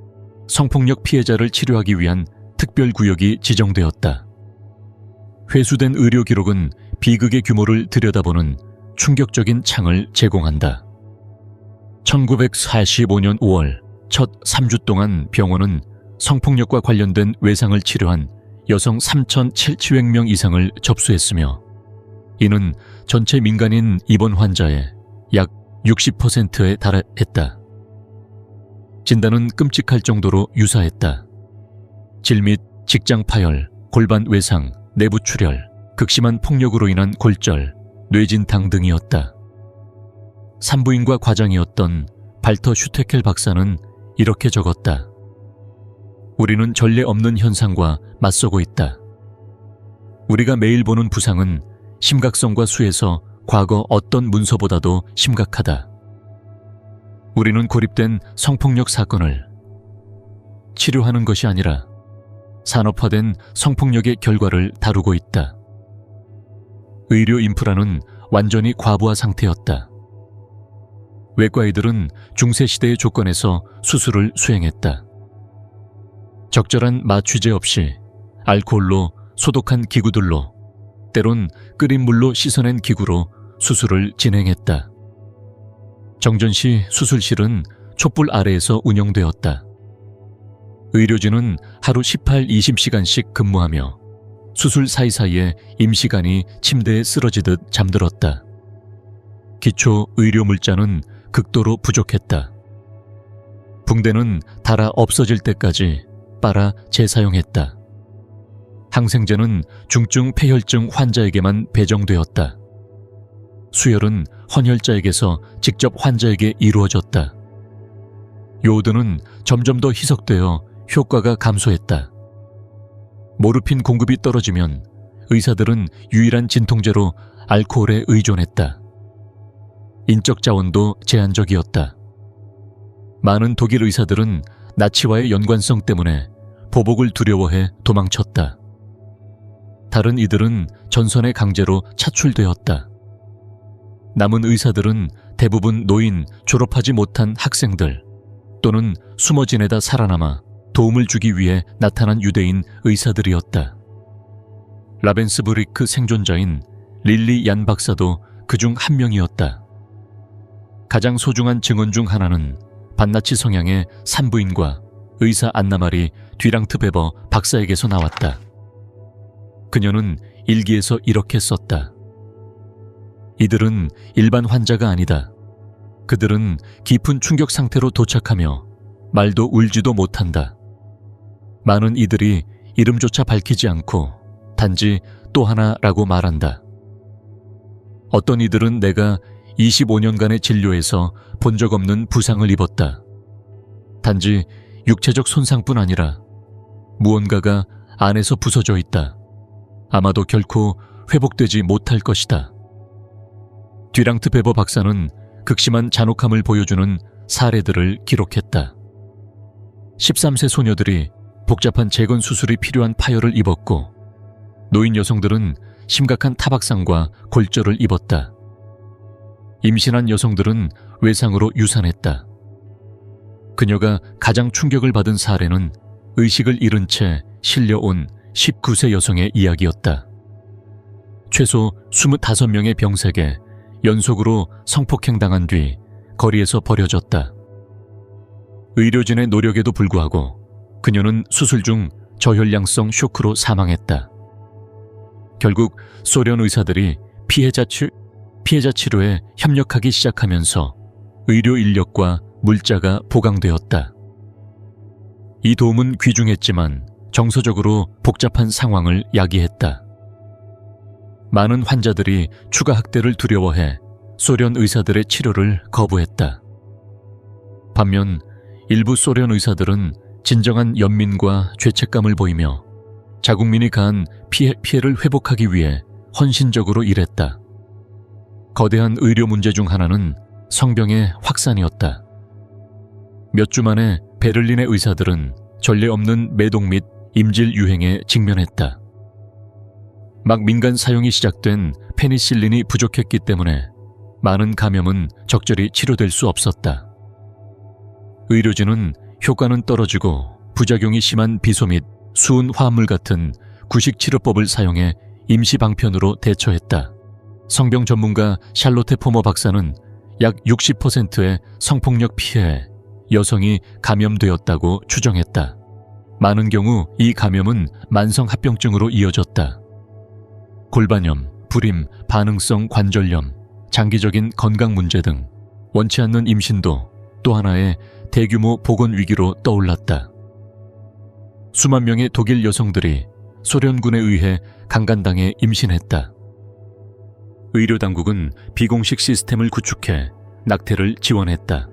성폭력 피해자를 치료하기 위한 특별구역이 지정되었다. 회수된 의료 기록은 비극의 규모를 들여다보는 충격적인 창을 제공한다. 1945년 5월 첫 3주 동안 병원은 성폭력과 관련된 외상을 치료한 여성 3,700명 이상을 접수했으며 이는 전체 민간인 입원 환자의 약 60%에 달했다. 진단은 끔찍할 정도로 유사했다. 질 및 직장 파열, 골반 외상, 내부 출혈, 극심한 폭력으로 인한 골절, 뇌진탕 등이었다. 산부인과 과장이었던 발터 슈테켈 박사는 이렇게 적었다. 우리는 전례 없는 현상과 맞서고 있다. 우리가 매일 보는 부상은 심각성과 수에서 과거 어떤 문서보다도 심각하다. 우리는 고립된 성폭력 사건을 치료하는 것이 아니라 산업화된 성폭력의 결과를 다루고 있다. 의료 인프라는 완전히 과부하 상태였다. 외과의들은 중세시대의 조건에서 수술을 수행했다. 적절한 마취제 없이 알코올로 소독한 기구들로 때론 끓인 물로 씻어낸 기구로 수술을 진행했다. 정전시 수술실은 촛불 아래에서 운영되었다. 의료진은 하루 18, 20시간씩 근무하며 수술 사이사이에 임시간이 침대에 쓰러지듯 잠들었다. 기초 의료 물자는 극도로 부족했다. 붕대는 닳아 없어질 때까지 빨아 재사용했다. 항생제는 중증 폐혈증 환자에게만 배정되었다. 수혈은 헌혈자에게서 직접 환자에게 이루어졌다. 요오드는 점점 더 희석되어 효과가 감소했다. 모르핀 공급이 떨어지면 의사들은 유일한 진통제로 알코올에 의존했다. 인적 자원도 제한적이었다. 많은 독일 의사들은 나치와의 연관성 때문에 보복을 두려워해 도망쳤다. 다른 이들은 전선에 강제로 차출되었다. 남은 의사들은 대부분 노인, 졸업하지 못한 학생들 또는 숨어 지내다 살아남아 도움을 주기 위해 나타난 유대인 의사들이었다. 라벤스부리크 생존자인 릴리 얀 박사도 그중 한 명이었다. 가장 소중한 증언 중 하나는 반나치 성향의 산부인과 의사 안나마리 뒤랑트 베버 박사에게서 나왔다. 그녀는 일기에서 이렇게 썼다. 이들은 일반 환자가 아니다. 그들은 깊은 충격 상태로 도착하며 말도 울지도 못한다. 많은 이들이 이름조차 밝히지 않고 단지 또 하나라고 말한다. 어떤 이들은 내가 25년간의 진료에서 본 적 없는 부상을 입었다. 단지 육체적 손상뿐 아니라 무언가가 안에서 부서져 있다. 아마도 결코 회복되지 못할 것이다. 뒤랑트 베버 박사는 극심한 잔혹함을 보여주는 사례들을 기록했다. 13세 소녀들이 복잡한 재건 수술이 필요한 파열을 입었고 노인 여성들은 심각한 타박상과 골절을 입었다. 임신한 여성들은 외상으로 유산했다. 그녀가 가장 충격을 받은 사례는 의식을 잃은 채 실려온 19세 여성의 이야기였다. 최소 25명의 병색에 연속으로 성폭행당한 뒤 거리에서 버려졌다. 의료진의 노력에도 불구하고 그녀는 수술 중 저혈량성 쇼크로 사망했다. 결국 소련 의사들이 피해자 치료에 협력하기 시작하면서 의료 인력과 물자가 보강되었다. 이 도움은 귀중했지만 정서적으로 복잡한 상황을 야기했다. 많은 환자들이 추가 학대를 두려워해 소련 의사들의 치료를 거부했다. 반면 일부 소련 의사들은 진정한 연민과 죄책감을 보이며 자국민이 가한 피해를 회복하기 위해 헌신적으로 일했다. 거대한 의료 문제 중 하나는 성병의 확산이었다. 몇 주 만에 베를린의 의사들은 전례 없는 매동 및 임질 유행에 직면했다. 막 민간 사용이 시작된 페니실린이 부족했기 때문에 많은 감염은 적절히 치료될 수 없었다. 의료진은 효과는 떨어지고 부작용이 심한 비소 및 수은 화합물 같은 구식 치료법을 사용해 임시 방편으로 대처했다. 성병 전문가 샬로테 포머 박사는 약 60%의 성폭력 피해에 여성이 감염되었다고 추정했다. 많은 경우 이 감염은 만성 합병증으로 이어졌다. 골반염, 불임, 반응성 관절염, 장기적인 건강 문제 등 원치 않는 임신도 또 하나의 대규모 보건 위기로 떠올랐다. 수만 명의 독일 여성들이 소련군에 의해 강간당해 임신했다. 의료 당국은 비공식 시스템을 구축해 낙태를 지원했다.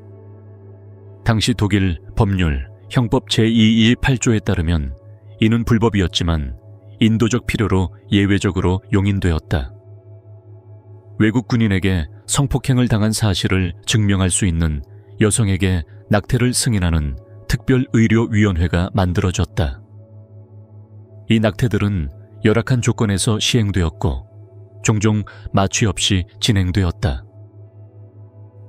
당시 독일 법률 형법 제228조에 따르면 이는 불법이었지만 인도적 필요로 예외적으로 용인되었다. 외국 군인에게 성폭행을 당한 사실을 증명할 수 있는 여성에게 낙태를 승인하는 특별의료위원회가 만들어졌다. 이 낙태들은 열악한 조건에서 시행되었고 종종 마취 없이 진행되었다.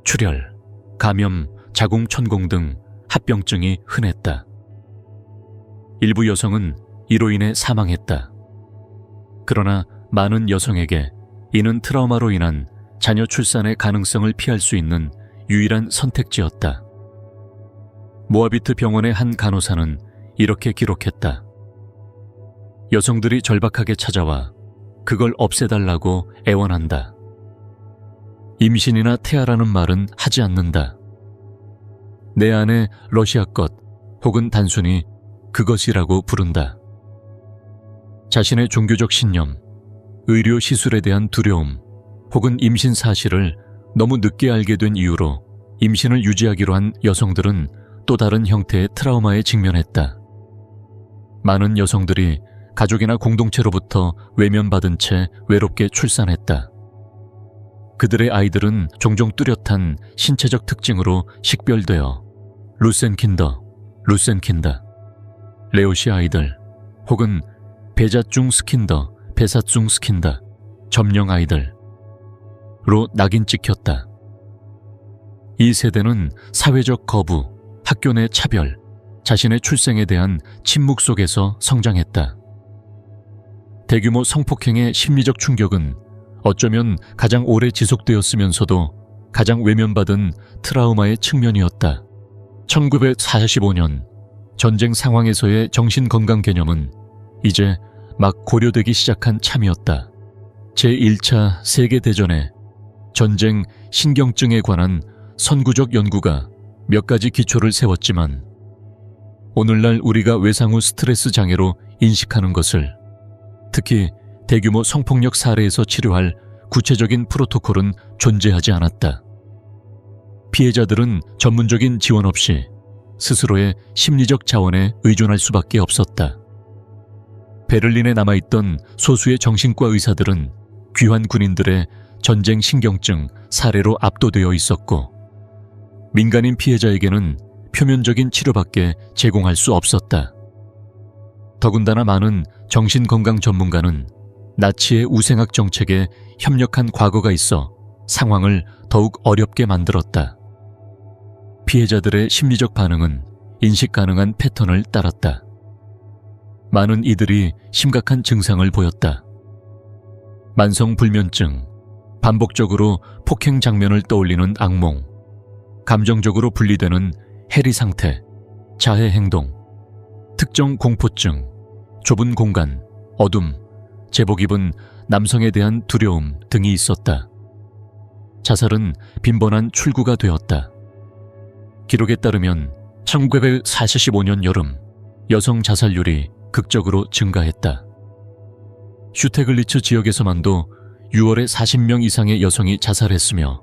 출혈, 감염, 자궁천공 등 합병증이 흔했다. 일부 여성은 이로 인해 사망했다. 그러나 많은 여성에게 이는 트라우마로 인한 자녀 출산의 가능성을 피할 수 있는 유일한 선택지였다. 모아비트 병원의 한 간호사는 이렇게 기록했다. 여성들이 절박하게 찾아와 그걸 없애달라고 애원한다. 임신이나 태아라는 말은 하지 않는다. 내 안에 러시아 것 혹은 단순히 그것이라고 부른다. 자신의 종교적 신념, 의료 시술에 대한 두려움 혹은 임신 사실을 너무 늦게 알게 된 이유로 임신을 유지하기로 한 여성들은 또 다른 형태의 트라우마에 직면했다. 많은 여성들이 가족이나 공동체로부터 외면받은 채 외롭게 출산했다. 그들의 아이들은 종종 뚜렷한 신체적 특징으로 식별되어 루센킨더, 레오시 아이들 혹은 베자중 스킨더, 베사중 스킨더, 점령 아이들로 낙인 찍혔다. 이 세대는 사회적 거부, 학교 내 차별, 자신의 출생에 대한 침묵 속에서 성장했다. 대규모 성폭행의 심리적 충격은 어쩌면 가장 오래 지속되었으면서도 가장 외면받은 트라우마의 측면이었다. 1945년 전쟁 상황에서의 정신건강 개념은 이제 막 고려되기 시작한 참이었다. 제1차 세계대전에 전쟁 신경증에 관한 선구적 연구가 몇 가지 기초를 세웠지만 오늘날 우리가 외상 후 스트레스 장애로 인식하는 것을, 특히 대규모 성폭력 사례에서 치료할 구체적인 프로토콜은 존재하지 않았다. 피해자들은 전문적인 지원 없이 스스로의 심리적 자원에 의존할 수밖에 없었다. 베를린에 남아있던 소수의 정신과 의사들은 귀환 군인들의 전쟁 신경증 사례로 압도되어 있었고, 민간인 피해자에게는 표면적인 치료밖에 제공할 수 없었다. 더군다나 많은 정신건강 전문가는 나치의 우생학 정책에 협력한 과거가 있어 상황을 더욱 어렵게 만들었다. 피해자들의 심리적 반응은 인식 가능한 패턴을 따랐다. 많은 이들이 심각한 증상을 보였다. 만성불면증, 반복적으로 폭행 장면을 떠올리는 악몽, 감정적으로 분리되는 해리 상태, 자해 행동, 특정 공포증, 좁은 공간, 어둠, 제복 입은 남성에 대한 두려움 등이 있었다. 자살은 빈번한 출구가 되었다. 기록에 따르면 1945년 여름 여성 자살률이 극적으로 증가했다. 슈테글리츠 지역에서만도 6월에 40명 이상의 여성이 자살했으며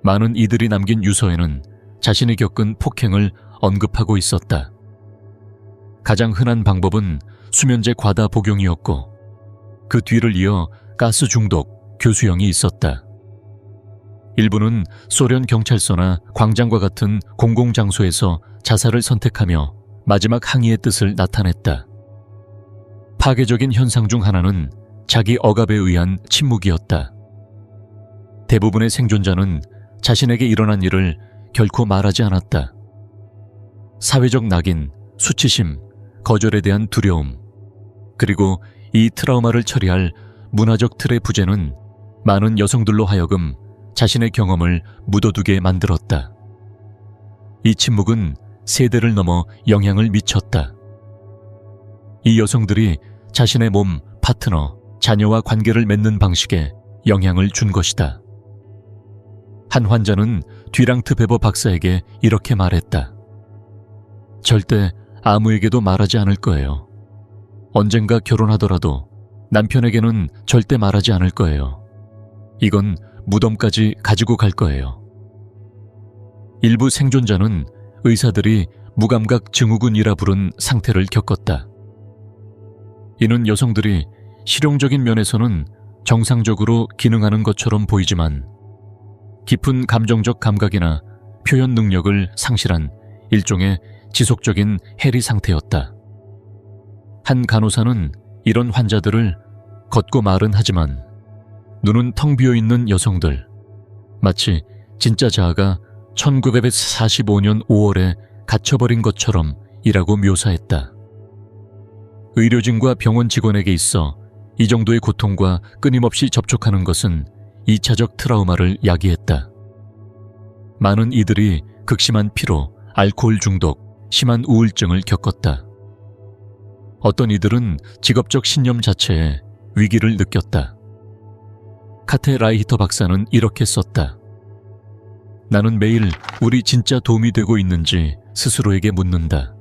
많은 이들이 남긴 유서에는 자신이 겪은 폭행을 언급하고 있었다. 가장 흔한 방법은 수면제 과다 복용이었고 그 뒤를 이어 가스 중독, 교수형이 있었다. 일부는 소련 경찰서나 광장과 같은 공공장소에서 자살을 선택하며 마지막 항의의 뜻을 나타냈다. 파괴적인 현상 중 하나는 자기 억압에 의한 침묵이었다. 대부분의 생존자는 자신에게 일어난 일을 결코 말하지 않았다. 사회적 낙인, 수치심, 거절에 대한 두려움, 그리고 이 트라우마를 처리할 문화적 틀의 부재는 많은 여성들로 하여금 자신의 경험을 묻어두게 만들었다. 이 침묵은 세대를 넘어 영향을 미쳤다. 이 여성들이 자신의 몸, 파트너, 자녀와 관계를 맺는 방식에 영향을 준 것이다. 한 환자는 듀랑트 베버 박사에게 이렇게 말했다. 절대 아무에게도 말하지 않을 거예요. 언젠가 결혼하더라도 남편에게는 절대 말하지 않을 거예요. 이건 무덤까지 가지고 갈 거예요. 일부 생존자는 의사들이 무감각 증후군이라 부른 상태를 겪었다. 이는 여성들이 실용적인 면에서는 정상적으로 기능하는 것처럼 보이지만 깊은 감정적 감각이나 표현 능력을 상실한 일종의 지속적인 해리 상태였다. 한 간호사는 이런 환자들을 걷고 말은 하지만 눈은 텅 비어있는 여성들, 마치 진짜 자아가 1945년 5월에 갇혀버린 것처럼 이라고 묘사했다. 의료진과 병원 직원에게 있어 이 정도의 고통과 끊임없이 접촉하는 것은 2차적 트라우마를 야기했다. 많은 이들이 극심한 피로, 알코올 중독, 심한 우울증을 겪었다. 어떤 이들은 직업적 신념 자체에 위기를 느꼈다. 카테 라이히터 박사는 이렇게 썼다. 나는 매일 우리 진짜 도움이 되고 있는지 스스로에게 묻는다.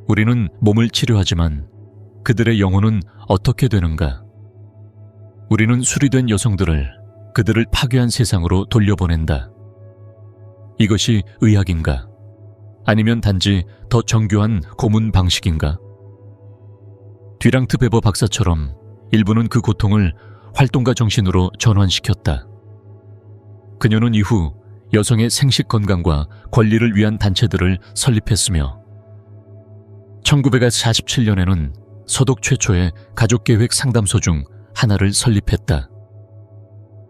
우리는 몸을 치료하지만 그들의 영혼은 어떻게 되는가? 우리는 수리된 여성들을 그들을 파괴한 세상으로 돌려보낸다. 이것이 의학인가? 아니면 단지 더 정교한 고문 방식인가? 듀랑트 베버 박사처럼 일부는 그 고통을 활동가 정신으로 전환시켰다. 그녀는 이후 여성의 생식 건강과 권리를 위한 단체들을 설립했으며 1947년에는 서독 최초의 가족계획 상담소 중 하나를 설립했다.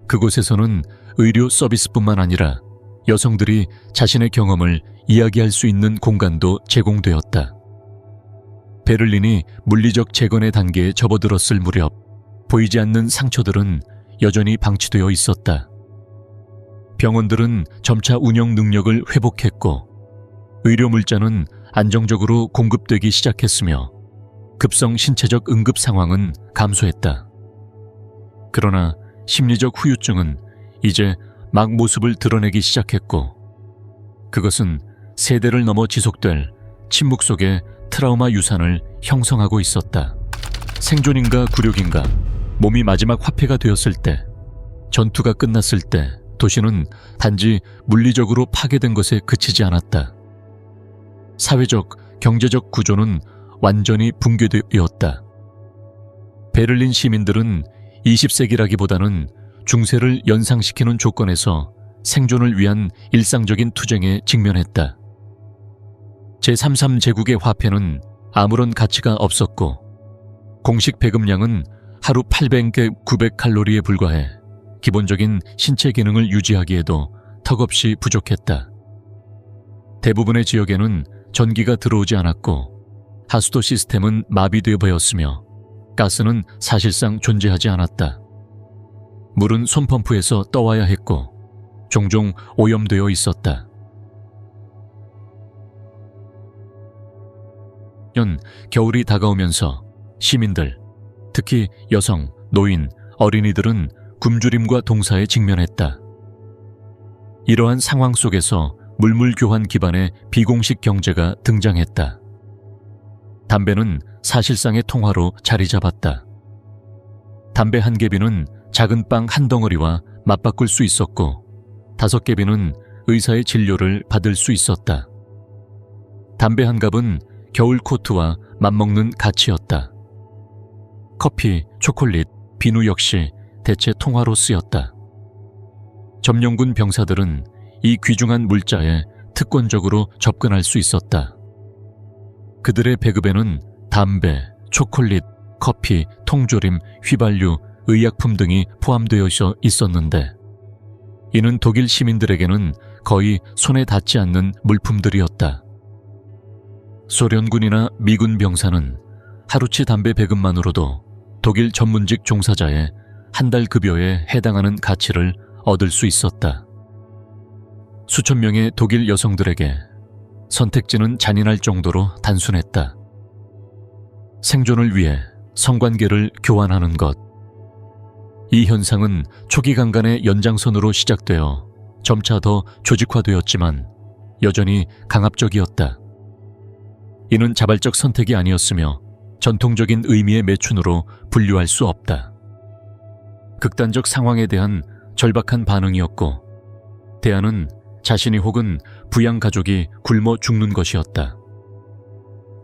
그곳에서는 의료 서비스뿐만 아니라 여성들이 자신의 경험을 이야기할 수 있는 공간도 제공되었다. 베를린이 물리적 재건의 단계에 접어들었을 무렵 보이지 않는 상처들은 여전히 방치되어 있었다. 병원들은 점차 운영 능력을 회복했고 의료 물자는 안정적으로 공급되기 시작했으며 급성 신체적 응급 상황은 감소했다. 그러나 심리적 후유증은 이제 막 모습을 드러내기 시작했고 그것은 세대를 넘어 지속될 침묵 속의 트라우마 유산을 형성하고 있었다. 생존인가 굴욕인가, 몸이 마지막 화폐가 되었을 때, 전투가 끝났을 때 도시는 단지 물리적으로 파괴된 것에 그치지 않았다. 사회적, 경제적 구조는 완전히 붕괴되었다. 베를린 시민들은 20세기라기보다는 중세를 연상시키는 조건에서 생존을 위한 일상적인 투쟁에 직면했다. 제33제국의 화폐는 아무런 가치가 없었고 공식 배급량은 하루 800개 900칼로리에 불과해 기본적인 신체 기능을 유지하기에도 턱없이 부족했다. 대부분의 지역에는 전기가 들어오지 않았고 하수도 시스템은 마비되어 보였으며 가스는 사실상 존재하지 않았다. 물은 손펌프에서 떠와야 했고 종종 오염되어 있었다. 겨울이 다가오면서 시민들, 특히 여성, 노인, 어린이들은 굶주림과 동사에 직면했다. 이러한 상황 속에서 물물 교환 기반의 비공식 경제가 등장했다. 담배는 사실상의 통화로 자리 잡았다. 담배 한 개비는 작은 빵 한 덩어리와 맞바꿀 수 있었고 5개비는 의사의 진료를 받을 수 있었다. 담배 한 갑은 겨울 코트와 맞먹는 가치였다. 커피, 초콜릿, 비누 역시 대체 통화로 쓰였다. 점령군 병사들은 이 귀중한 물자에 특권적으로 접근할 수 있었다. 그들의 배급에는 담배, 초콜릿, 커피, 통조림, 휘발유, 의약품 등이 포함되어 있었는데 이는 독일 시민들에게는 거의 손에 닿지 않는 물품들이었다. 소련군이나 미군 병사는 하루치 담배 배급만으로도 독일 전문직 종사자의 한 달 급여에 해당하는 가치를 얻을 수 있었다. 수천 명의 독일 여성들에게 선택지는 잔인할 정도로 단순했다. 생존을 위해 성관계를 교환하는 것. 이 현상은 초기 강간의 연장선으로 시작되어 점차 더 조직화되었지만 여전히 강압적이었다. 이는 자발적 선택이 아니었으며 전통적인 의미의 매춘으로 분류할 수 없다. 극단적 상황에 대한 절박한 반응이었고 대안은 자신이 혹은 부양 가족이 굶어 죽는 것이었다.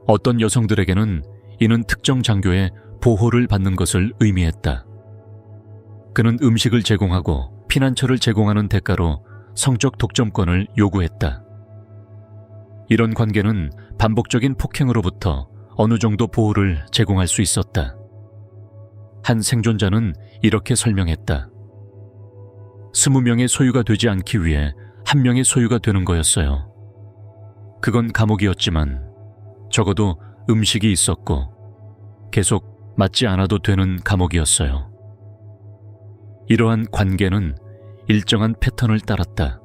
어떤 여성들에게는 이는 특정 장교의 보호를 받는 것을 의미했다. 그는 음식을 제공하고 피난처를 제공하는 대가로 성적 독점권을 요구했다. 이런 관계는 반복적인 폭행으로부터 어느 정도 보호를 제공할 수 있었다. 한 생존자는 이렇게 설명했다. 20명의 소유가 되지 않기 위해 1명의 소유가 되는 거였어요. 그건 감옥이었지만 적어도 음식이 있었고 계속 맞지 않아도 되는 감옥이었어요. 이러한 관계는 일정한 패턴을 따랐다.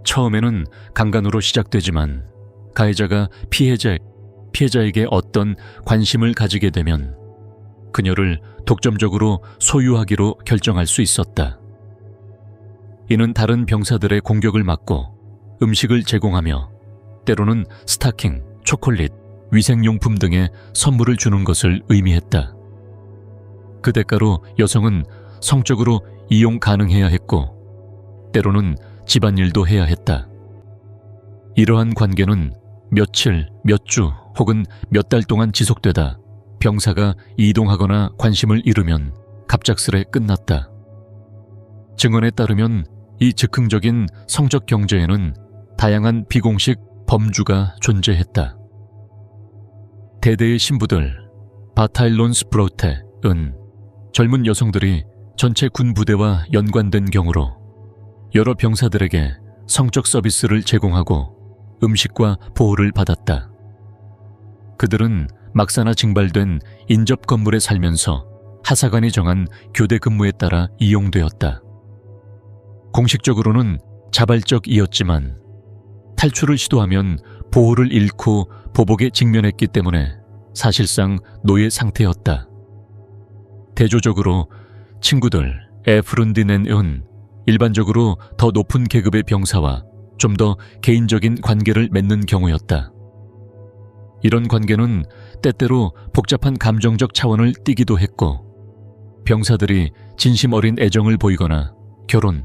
처음에는 강간으로 시작되지만 가해자가 피해자에게 어떤 관심을 가지게 되면 그녀를 독점적으로 소유하기로 결정할 수 있었다. 이는 다른 병사들의 공격을 막고 음식을 제공하며 때로는 스타킹, 초콜릿, 위생용품 등의 선물을 주는 것을 의미했다. 그 대가로 여성은 성적으로 이용 가능해야 했고 때로는 집안일도 해야 했다. 이러한 관계는 며칠, 몇 주 혹은 몇 달 동안 지속되다 병사가 이동하거나 관심을 잃으면 갑작스레 끝났다. 증언에 따르면 이 즉흥적인 성적 경제에는 다양한 비공식 범주가 존재했다. 대대의 신부들 바타일론스브로테은 젊은 여성들이 전체 군 부대와 연관된 경우로 여러 병사들에게 성적 서비스를 제공하고 음식과 보호를 받았다. 그들은 막사나 징발된 인접 건물에 살면서 하사관이 정한 교대 근무에 따라 이용되었다. 공식적으로는 자발적이었지만 탈출을 시도하면 보호를 잃고 보복에 직면했기 때문에 사실상 노예 상태였다. 대조적으로 친구들 에프룬디넨은 일반적으로 더 높은 계급의 병사와 좀 더 개인적인 관계를 맺는 경우였다. 이런 관계는 때때로 복잡한 감정적 차원을 띠기도 했고 병사들이 진심 어린 애정을 보이거나 결혼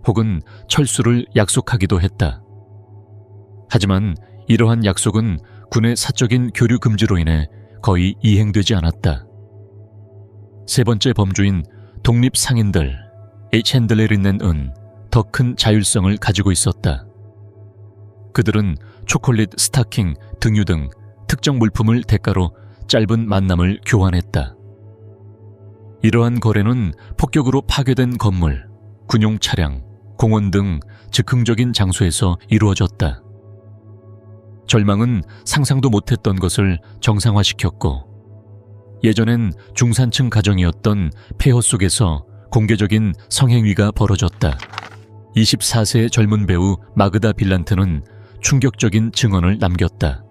혹은 철수를 약속하기도 했다. 하지만 이러한 약속은 군의 사적인 교류 금지로 인해 거의 이행되지 않았다. 세 번째 범주인 독립상인들 H.핸들레린넨은 더 큰 자율성을 가지고 있었다. 그들은 초콜릿, 스타킹, 등유 등 특정 물품을 대가로 짧은 만남을 교환했다. 이러한 거래는 폭격으로 파괴된 건물, 군용 차량, 공원 등 즉흥적인 장소에서 이루어졌다. 절망은 상상도 못했던 것을 정상화시켰고, 예전엔 중산층 가정이었던 폐허 속에서 공개적인 성행위가 벌어졌다. 24세의 젊은 배우 마그다 빌란트는 충격적인 증언을 남겼다.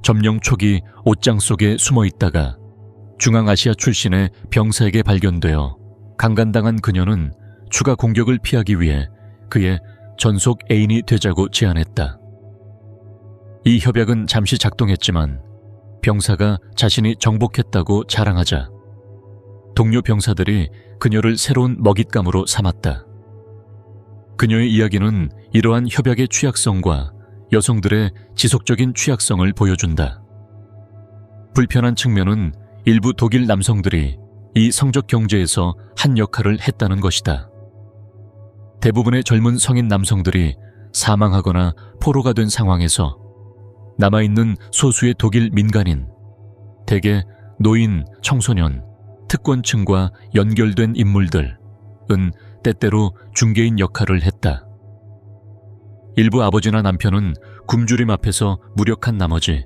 점령 초기 옷장 속에 숨어 있다가 중앙아시아 출신의 병사에게 발견되어 강간당한 그녀는 추가 공격을 피하기 위해 그의 전속 애인이 되자고 제안했다. 이 협약은 잠시 작동했지만 병사가 자신이 정복했다고 자랑하자 동료 병사들이 그녀를 새로운 먹잇감으로 삼았다. 그녀의 이야기는 이러한 협약의 취약성과 여성들의 지속적인 취약성을 보여준다. 불편한 측면은 일부 독일 남성들이 이 성적 경제에서 한 역할을 했다는 것이다. 대부분의 젊은 성인 남성들이 사망하거나 포로가 된 상황에서 남아있는 소수의 독일 민간인, 대개 노인, 청소년, 특권층과 연결된 인물들은 때때로 중개인 역할을 했다. 일부 아버지나 남편은 굶주림 앞에서 무력한 나머지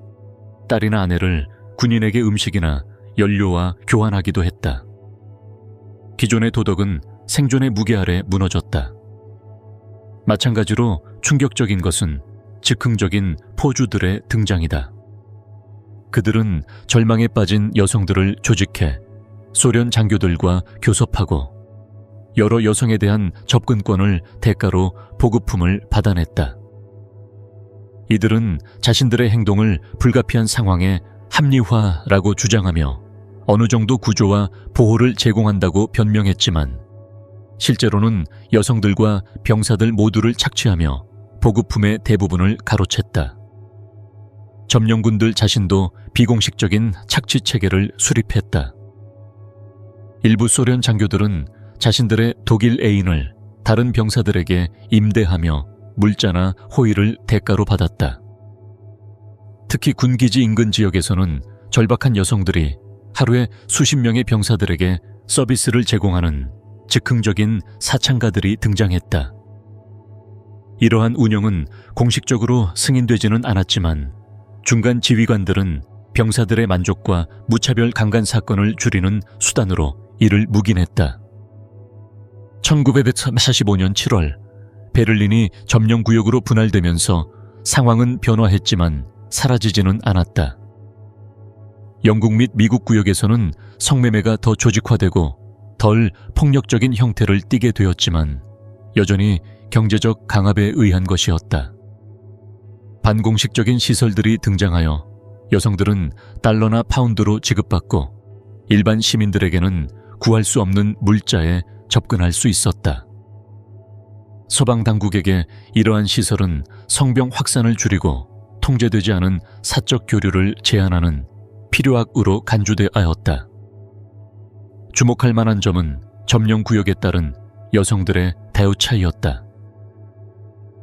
딸이나 아내를 군인에게 음식이나 연료와 교환하기도 했다. 기존의 도덕은 생존의 무게 아래 무너졌다. 마찬가지로 충격적인 것은 즉흥적인 포주들의 등장이다. 그들은 절망에 빠진 여성들을 조직해 소련 장교들과 교섭하고 여러 여성에 대한 접근권을 대가로 보급품을 받아냈다. 이들은 자신들의 행동을 불가피한 상황에 합리화라고 주장하며 어느 정도 구조와 보호를 제공한다고 변명했지만 실제로는 여성들과 병사들 모두를 착취하며 보급품의 대부분을 가로챘다. 점령군들 자신도 비공식적인 착취 체계를 수립했다. 일부 소련 장교들은 자신들의 독일 애인을 다른 병사들에게 임대하며 물자나 호의를 대가로 받았다. 특히 군기지 인근 지역에서는 절박한 여성들이 하루에 수십 명의 병사들에게 서비스를 제공하는 즉흥적인 사창가들이 등장했다. 이러한 운영은 공식적으로 승인되지는 않았지만 중간 지휘관들은 병사들의 만족과 무차별 강간 사건을 줄이는 수단으로 이를 묵인했다. 1945년 7월 베를린이 점령구역으로 분할되면서 상황은 변화했지만 사라지지는 않았다. 영국 및 미국 구역에서는 성매매가 더 조직화되고 덜 폭력적인 형태를 띠게 되었지만 여전히 경제적 강압에 의한 것이었다. 반공식적인 시설들이 등장하여 여성들은 달러나 파운드로 지급받고 일반 시민들에게는 구할 수 없는 물자에 접근할 수 있었다. 서방 당국에게 이러한 시설은 성병 확산을 줄이고 통제되지 않은 사적 교류를 제한하는 필요악으로 간주되었다. 주목할 만한 점은 점령 구역에 따른 여성들의 대우 차이였다.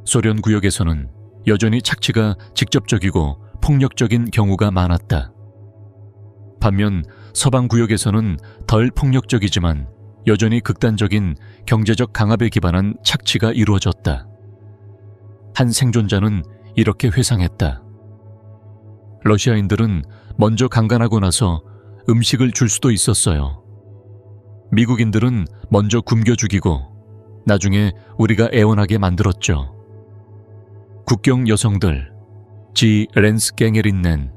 소련 구역에서는 여전히 착취가 직접적이고 폭력적인 경우가 많았다. 반면 서방 구역에서는 덜 폭력적이지만 여전히 극단적인 경제적 강압에 기반한 착취가 이루어졌다. 한 생존자는 이렇게 회상했다. 러시아인들은 먼저 강간하고 나서 음식을 줄 수도 있었어요. 미국인들은 먼저 굶겨 죽이고 나중에 우리가 애원하게 만들었죠. 국경 여성들, 지 렌스갱에린넨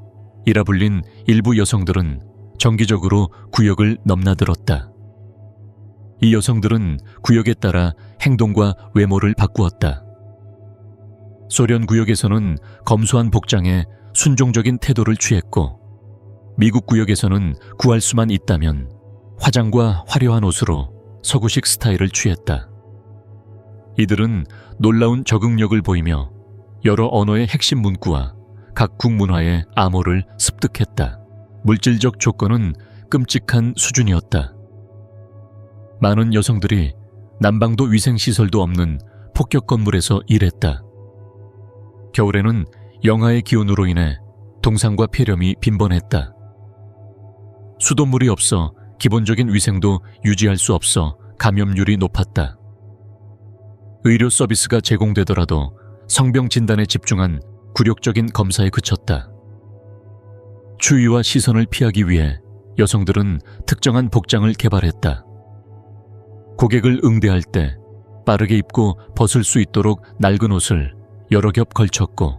이라 불린 일부 여성들은 정기적으로 구역을 넘나들었다. 이 여성들은 구역에 따라 행동과 외모를 바꾸었다. 소련 구역에서는 검소한 복장에 순종적인 태도를 취했고 미국 구역에서는 구할 수만 있다면 화장과 화려한 옷으로 서구식 스타일을 취했다. 이들은 놀라운 적응력을 보이며 여러 언어의 핵심 문구와 각국 문화의 암호를 습득했다. 물질적 조건은 끔찍한 수준이었다. 많은 여성들이 난방도 위생시설도 없는 폭격 건물에서 일했다. 겨울에는 영하의 기온으로 인해 동상과 폐렴이 빈번했다. 수돗물이 없어 기본적인 위생도 유지할 수 없어 감염률이 높았다. 의료 서비스가 제공되더라도 성병 진단에 집중한 굴욕적인 검사에 그쳤다. 추위와 시선을 피하기 위해 여성들은 특정한 복장을 개발했다. 고객을 응대할 때 빠르게 입고 벗을 수 있도록 낡은 옷을 여러 겹 걸쳤고,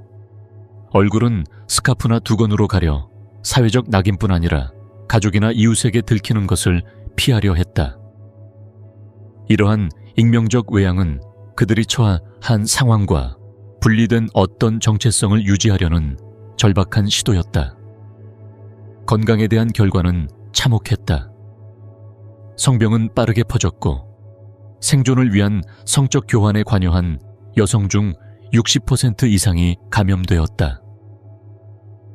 얼굴은 스카프나 두건으로 가려 사회적 낙인뿐 아니라 가족이나 이웃에게 들키는 것을 피하려 했다. 이러한 익명적 외양은 그들이 처한 상황과 분리된 어떤 정체성을 유지하려는 절박한 시도였다. 건강에 대한 결과는 참혹했다. 성병은 빠르게 퍼졌고, 생존을 위한 성적 교환에 관여한 여성 중 60% 이상이 감염되었다.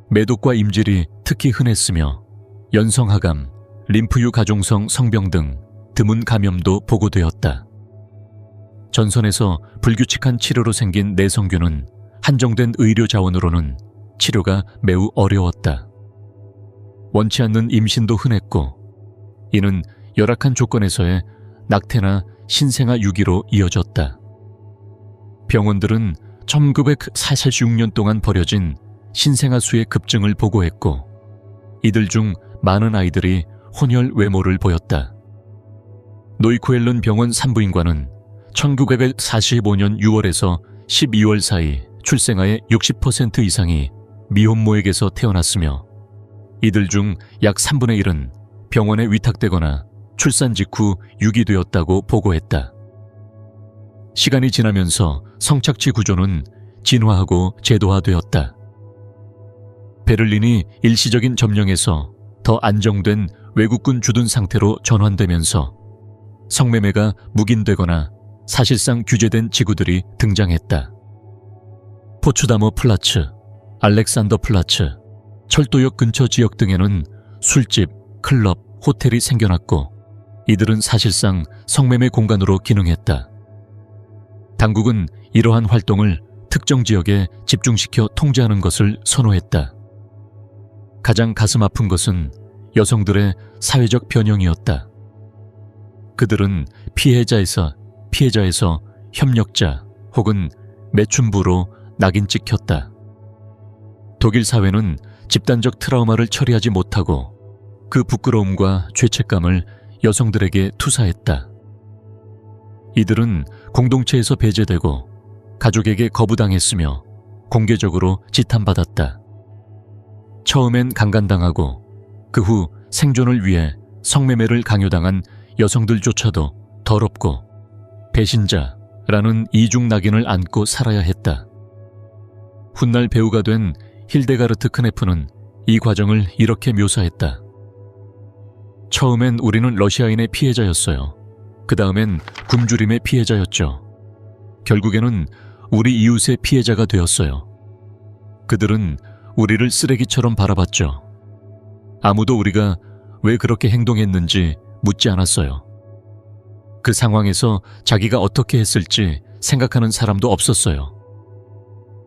매독과 임질이 특히 흔했으며 연성하감, 림프유 가종성 성병 등 드문 감염도 보고되었다. 전선에서 불규칙한 치료로 생긴 내성균은 한정된 의료 자원으로는 치료가 매우 어려웠다. 원치 않는 임신도 흔했고, 이는 열악한 조건에서의 낙태나 신생아 유기로 이어졌다. 병원들은 1946년 동안 벌여진 신생아 수의 급증을 보고했고, 이들 중 많은 아이들이 혼혈 외모를 보였다. 노이코엘른 병원 산부인과는 1945년 6월에서 12월 사이 출생아의 60% 이상이 미혼모에게서 태어났으며, 이들 중 약 3분의 1은 병원에 위탁되거나 출산 직후 유기되었다고 보고했다. 시간이 지나면서 성착취 구조는 진화하고 제도화되었다. 베를린이 일시적인 점령에서 더 안정된 외국군 주둔 상태로 전환되면서 성매매가 묵인되거나 사실상 규제된 지구들이 등장했다. 포츠다머 플라츠, 알렉산더 플라츠, 철도역 근처 지역 등에는 술집, 클럽, 호텔이 생겨났고, 이들은 사실상 성매매 공간으로 기능했다. 당국은 이러한 활동을 특정 지역에 집중시켜 통제하는 것을 선호했다. 가장 가슴 아픈 것은 여성들의 사회적 변형이었다. 그들은 피해자에서 협력자 혹은 매춘부로 낙인 찍혔다. 독일 사회는 집단적 트라우마를 처리하지 못하고 그 부끄러움과 죄책감을 여성들에게 투사했다. 이들은 공동체에서 배제되고 가족에게 거부당했으며 공개적으로 지탄받았다. 처음엔 강간당하고 그 후 생존을 위해 성매매를 강요당한 여성들조차도 더럽고 배신자라는 이중 낙인을 안고 살아야 했다. 훗날 배우가 된 힐데가르트 크네프는 이 과정을 이렇게 묘사했다. 처음엔 우리는 러시아인의 피해자였어요. 그 다음엔 굶주림의 피해자였죠. 결국에는 우리 이웃의 피해자가 되었어요. 그들은 우리를 쓰레기처럼 바라봤죠. 아무도 우리가 왜 그렇게 행동했는지 묻지 않았어요. 그 상황에서 자기가 어떻게 했을지 생각하는 사람도 없었어요.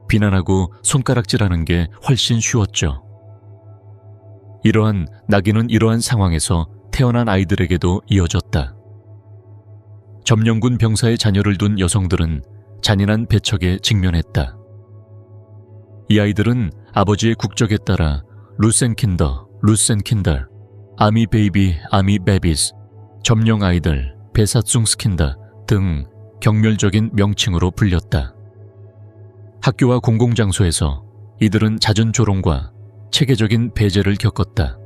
비난하고 손가락질하는 게 훨씬 쉬웠죠. 이러한 낙인은 이러한 상황에서 태어난 아이들에게도 이어졌다. 점령군 병사의 자녀를 둔 여성들은 잔인한 배척에 직면했다. 이 아이들은 아버지의 국적에 따라 루센킨더, 아미 베이비, 아미 베비스, 점령 아이들, 베사쭝스킨다 등 경멸적인 명칭으로 불렸다. 학교와 공공장소에서 이들은 잦은 조롱과 체계적인 배제를 겪었다.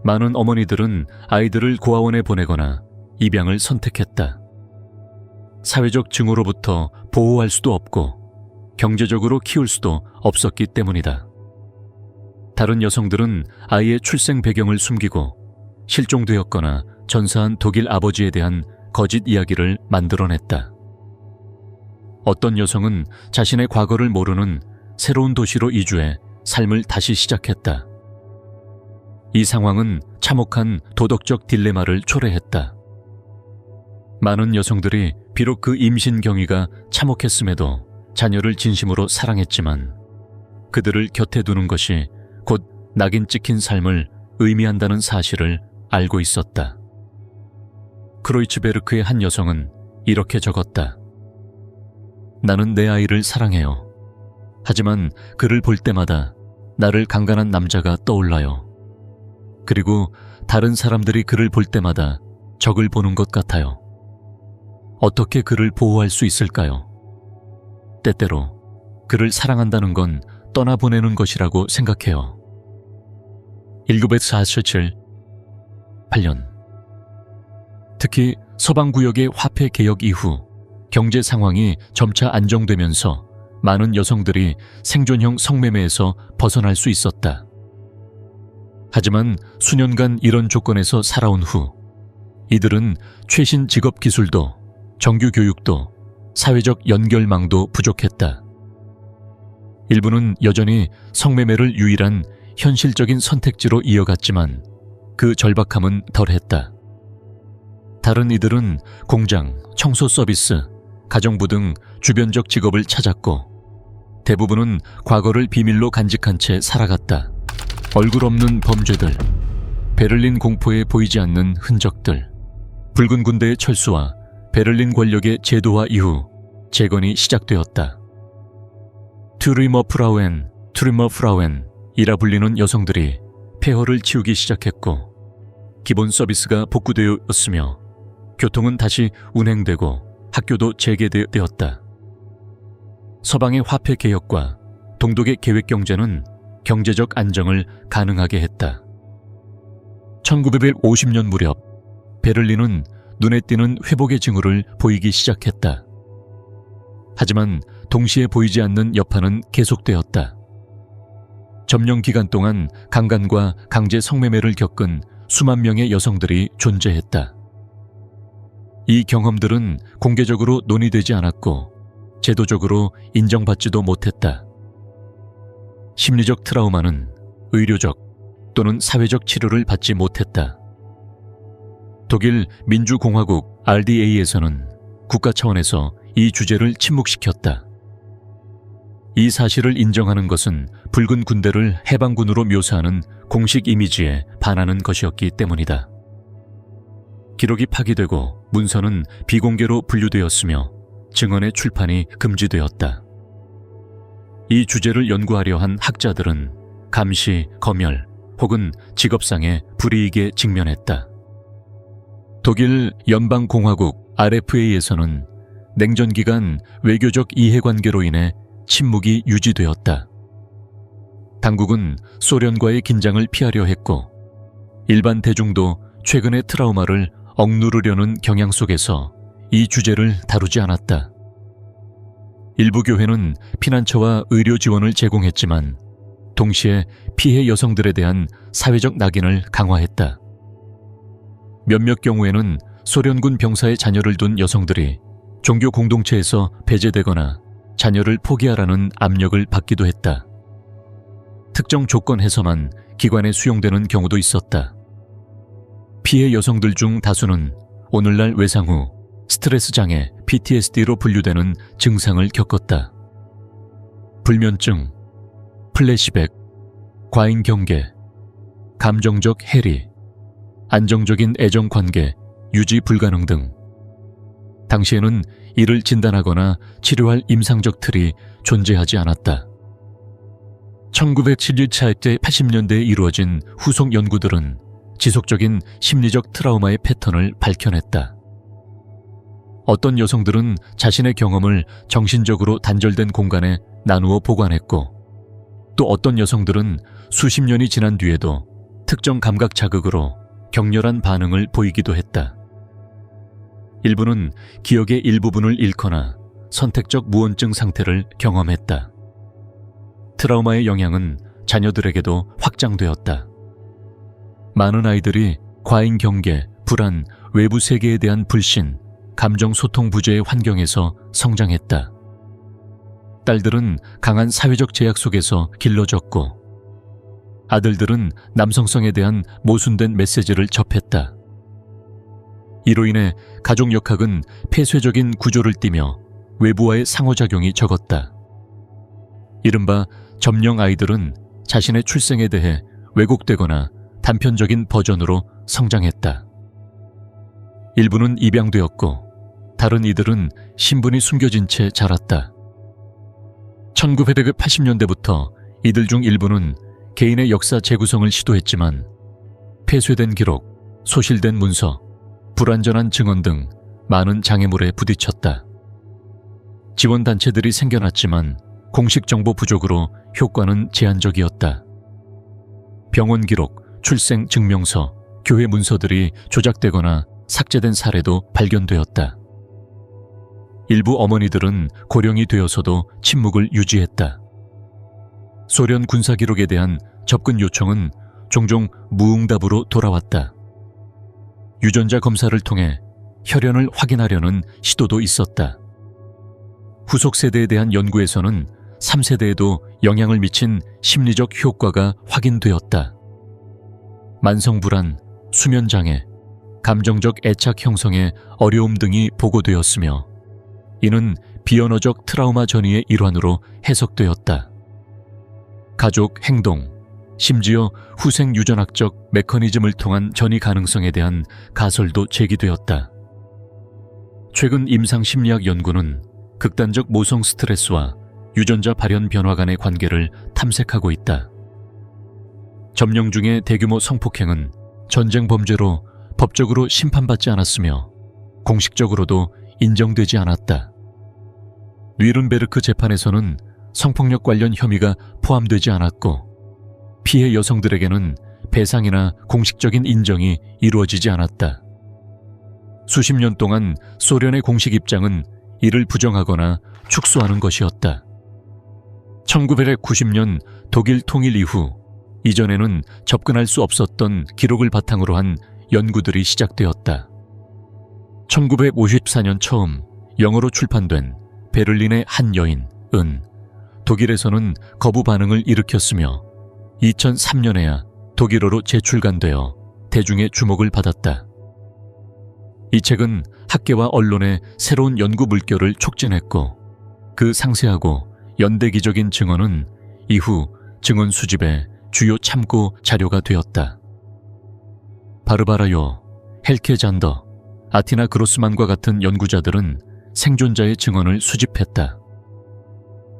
많은 어머니들은 아이들을 고아원에 보내거나 입양을 선택했다. 사회적 증오로부터 보호할 수도 없고 경제적으로 키울 수도 없었기 때문이다. 다른 여성들은 아이의 출생 배경을 숨기고 실종되었거나 전사한 독일 아버지에 대한 거짓 이야기를 만들어냈다. 어떤 여성은 자신의 과거를 모르는 새로운 도시로 이주해 삶을 다시 시작했다. 이 상황은 참혹한 도덕적 딜레마를 초래했다. 많은 여성들이 비록 그 임신 경위가 참혹했음에도 자녀를 진심으로 사랑했지만 그들을 곁에 두는 것이 곧 낙인 찍힌 삶을 의미한다는 사실을 알고 있었다. 크로이츠베르크의 한 여성은 이렇게 적었다. 나는 내 아이를 사랑해요. 하지만 그를 볼 때마다 나를 강간한 남자가 떠올라요. 그리고 다른 사람들이 그를 볼 때마다 적을 보는 것 같아요. 어떻게 그를 보호할 수 있을까요? 때때로 그를 사랑한다는 건 떠나보내는 것이라고 생각해요. 1947, 8년. 특히 서방구역의 화폐 개혁 이후 경제 상황이 점차 안정되면서 많은 여성들이 생존형 성매매에서 벗어날 수 있었다. 하지만 수년간 이런 조건에서 살아온 후 이들은 최신 직업 기술도 정규 교육도 사회적 연결망도 부족했다. 일부는 여전히 성매매를 유일한 현실적인 선택지로 이어갔지만 그 절박함은 덜했다. 다른 이들은 공장, 청소 서비스, 가정부 등 주변적 직업을 찾았고 대부분은 과거를 비밀로 간직한 채 살아갔다. 얼굴 없는 범죄들, 베를린 공포에 보이지 않는 흔적들, 붉은 군대의 철수와 베를린 권력의 제도화 이후 재건이 시작되었다. 트리머프라우엔, 트리머프라우엔이라 불리는 여성들이 폐허를 치우기 시작했고 기본 서비스가 복구되어 있으며 교통은 다시 운행되고 학교도 재개되었다. 서방의 화폐 개혁과 동독의 계획 경제는 경제적 안정을 가능하게 했다. 1950년 무렵 베를린은 눈에 띄는 회복의 징후를 보이기 시작했다. 하지만 동시에 보이지 않는 여파는 계속되었다. 점령 기간 동안 강간과 강제 성매매를 겪은 수만 명의 여성들이 존재했다. 이 경험들은 공개적으로 논의되지 않았고 제도적으로 인정받지도 못했다. 심리적 트라우마는 의료적 또는 사회적 치료를 받지 못했다. 독일 민주공화국 RDA에서는 국가 차원에서 이 주제를 침묵시켰다. 이 사실을 인정하는 것은 붉은 군대를 해방군으로 묘사하는 공식 이미지에 반하는 것이었기 때문이다. 기록이 파기되고 문서는 비공개로 분류되었으며 증언의 출판이 금지되었다. 이 주제를 연구하려 한 학자들은 감시, 검열 혹은 직업상의 불이익에 직면했다. 독일 연방공화국 RFA에서는 냉전 기간 외교적 이해관계로 인해 침묵이 유지되었다. 당국은 소련과의 긴장을 피하려 했고 일반 대중도 최근의 트라우마를 억누르려는 경향 속에서 이 주제를 다루지 않았다. 일부 교회는 피난처와 의료 지원을 제공했지만 동시에 피해 여성들에 대한 사회적 낙인을 강화했다. 몇몇 경우에는 소련군 병사의 자녀를 둔 여성들이 종교 공동체에서 배제되거나 자녀를 포기하라는 압력을 받기도 했다. 특정 조건에서만 기관에 수용되는 경우도 있었다. 피해 여성들 중 다수는 오늘날 외상 후 스트레스 장애 PTSD로 분류되는 증상을 겪었다. 불면증, 플래시백, 과잉 경계, 감정적 해리, 안정적인 애정 관계 유지 불가능 등 당시에는 이를 진단하거나 치료할 임상적 틀이 존재하지 않았다. 1970년대 80년대에 이루어진 후속 연구들은 지속적인 심리적 트라우마의 패턴을 밝혀냈다. 어떤 여성들은 자신의 경험을 정신적으로 단절된 공간에 나누어 보관했고 또 어떤 여성들은 수십 년이 지난 뒤에도 특정 감각 자극으로 격렬한 반응을 보이기도 했다. 일부는 기억의 일부분을 잃거나 선택적 무언증 상태를 경험했다. 트라우마의 영향은 자녀들에게도 확장되었다. 많은 아이들이 과잉 경계, 불안, 외부 세계에 대한 불신, 감정 소통 부재의 환경에서 성장했다. 딸들은 강한 사회적 제약 속에서 길러졌고 아들들은 남성성에 대한 모순된 메시지를 접했다. 이로 인해 가족 역학은 폐쇄적인 구조를 띠며 외부와의 상호작용이 적었다. 이른바 점령 아이들은 자신의 출생에 대해 왜곡되거나 단편적인 버전으로 성장했다. 일부는 입양되었고 다른 이들은 신분이 숨겨진 채 자랐다. 1980년대부터 이들 중 일부는 개인의 역사 재구성을 시도했지만 폐쇄된 기록, 소실된 문서, 불완전한 증언 등 많은 장애물에 부딪혔다. 지원단체들이 생겨났지만 공식 정보 부족으로 효과는 제한적이었다. 병원 기록, 출생 증명서, 교회 문서들이 조작되거나 삭제된 사례도 발견되었다. 일부 어머니들은 고령이 되어서도 침묵을 유지했다. 소련 군사 기록에 대한 접근 요청은 종종 무응답으로 돌아왔다. 유전자 검사를 통해 혈연을 확인하려는 시도도 있었다. 후속 세대에 대한 연구에서는 3세대에도 영향을 미친 심리적 효과가 확인되었다. 만성불안, 수면장애, 감정적 애착 형성의 어려움 등이 보고되었으며 이는 비언어적 트라우마 전이의 일환으로 해석되었다. 가족 행동, 심지어 후생 유전학적 메커니즘을 통한 전이 가능성에 대한 가설도 제기되었다. 최근 임상심리학 연구는 극단적 모성 스트레스와 유전자 발현 변화 간의 관계를 탐색하고 있다. 점령 중의 대규모 성폭행은 전쟁 범죄로 법적으로 심판받지 않았으며 공식적으로도 인정되지 않았다. 뉘른베르크 재판에서는 성폭력 관련 혐의가 포함되지 않았고 피해 여성들에게는 배상이나 공식적인 인정이 이루어지지 않았다. 수십 년 동안 소련의 공식 입장은 이를 부정하거나 축소하는 것이었다. 1990년 독일 통일 이후 이전에는 접근할 수 없었던 기록을 바탕으로 한 연구들이 시작되었다. 1954년 처음 영어로 출판된 베를린의 한 여인은 독일에서는 거부 반응을 일으켰으며 2003년에야 독일어로 재출간되어 대중의 주목을 받았다. 이 책은 학계와 언론의 새로운 연구 물결을 촉진했고 그 상세하고 연대기적인 증언은 이후 증언 수집의 주요 참고 자료가 되었다. 바르바라요, 헬케 잔더, 아티나 그로스만과 같은 연구자들은 생존자의 증언을 수집했다.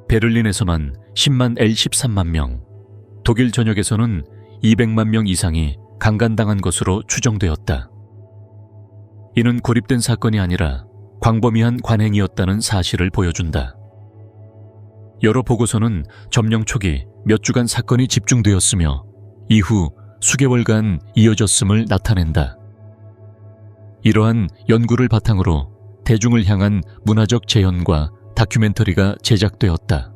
베를린에서만 10만 L 13만 명, 독일 전역에서는 200만 명 이상이 강간당한 것으로 추정되었다. 이는 고립된 사건이 아니라 광범위한 관행이었다는 사실을 보여준다. 여러 보고서는 점령 초기 몇 주간 사건이 집중되었으며 이후 수개월간 이어졌음을 나타낸다. 이러한 연구를 바탕으로 대중을 향한 문화적 재현과 다큐멘터리가 제작되었다.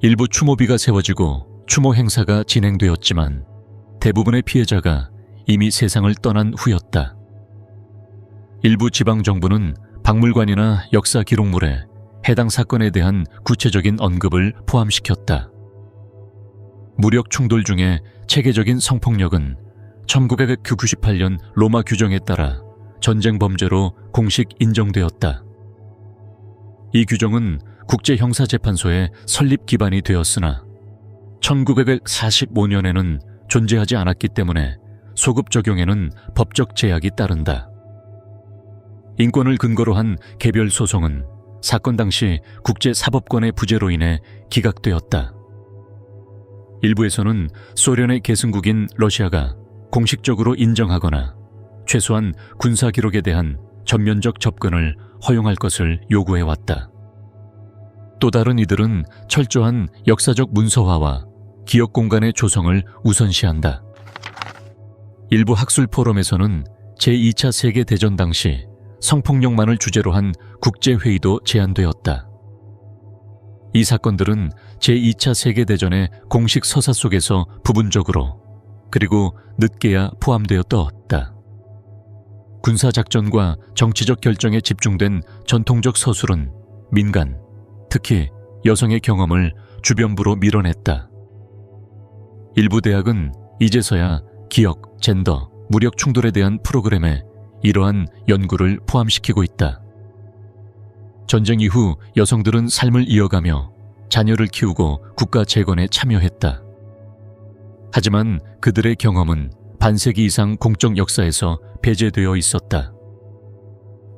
일부 추모비가 세워지고 추모 행사가 진행되었지만 대부분의 피해자가 이미 세상을 떠난 후였다. 일부 지방정부는 박물관이나 역사 기록물에 해당 사건에 대한 구체적인 언급을 포함시켰다. 무력 충돌 중에 체계적인 성폭력은 1998년 로마 규정에 따라 전쟁 범죄로 공식 인정되었다. 이 규정은 국제형사재판소의 설립 기반이 되었으나 1945년에는 존재하지 않았기 때문에 소급 적용에는 법적 제약이 따른다. 인권을 근거로 한 개별 소송은 사건 당시 국제사법권의 부재로 인해 기각되었다. 일부에서는 소련의 계승국인 러시아가 공식적으로 인정하거나 최소한 군사 기록에 대한 전면적 접근을 허용할 것을 요구해왔다. 또 다른 이들은 철저한 역사적 문서화와 기억 공간의 조성을 우선시한다. 일부 학술 포럼에서는 제2차 세계대전 당시 성폭력만을 주제로 한 국제회의도 제안되었다. 이 사건들은 제2차 세계대전의 공식 서사 속에서 부분적으로 그리고 늦게야 포함되었다. 군사작전과 정치적 결정에 집중된 전통적 서술은 민간, 특히 여성의 경험을 주변부로 밀어냈다. 일부 대학은 이제서야 기억, 젠더, 무력 충돌에 대한 프로그램에 이러한 연구를 포함시키고 있다. 전쟁 이후 여성들은 삶을 이어가며 자녀를 키우고 국가 재건에 참여했다. 하지만 그들의 경험은 반세기 이상 공적 역사에서 배제되어 있었다.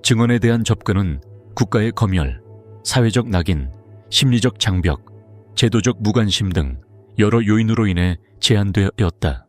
증언에 대한 접근은 국가의 검열, 사회적 낙인, 심리적 장벽, 제도적 무관심 등 여러 요인으로 인해 제한되었다.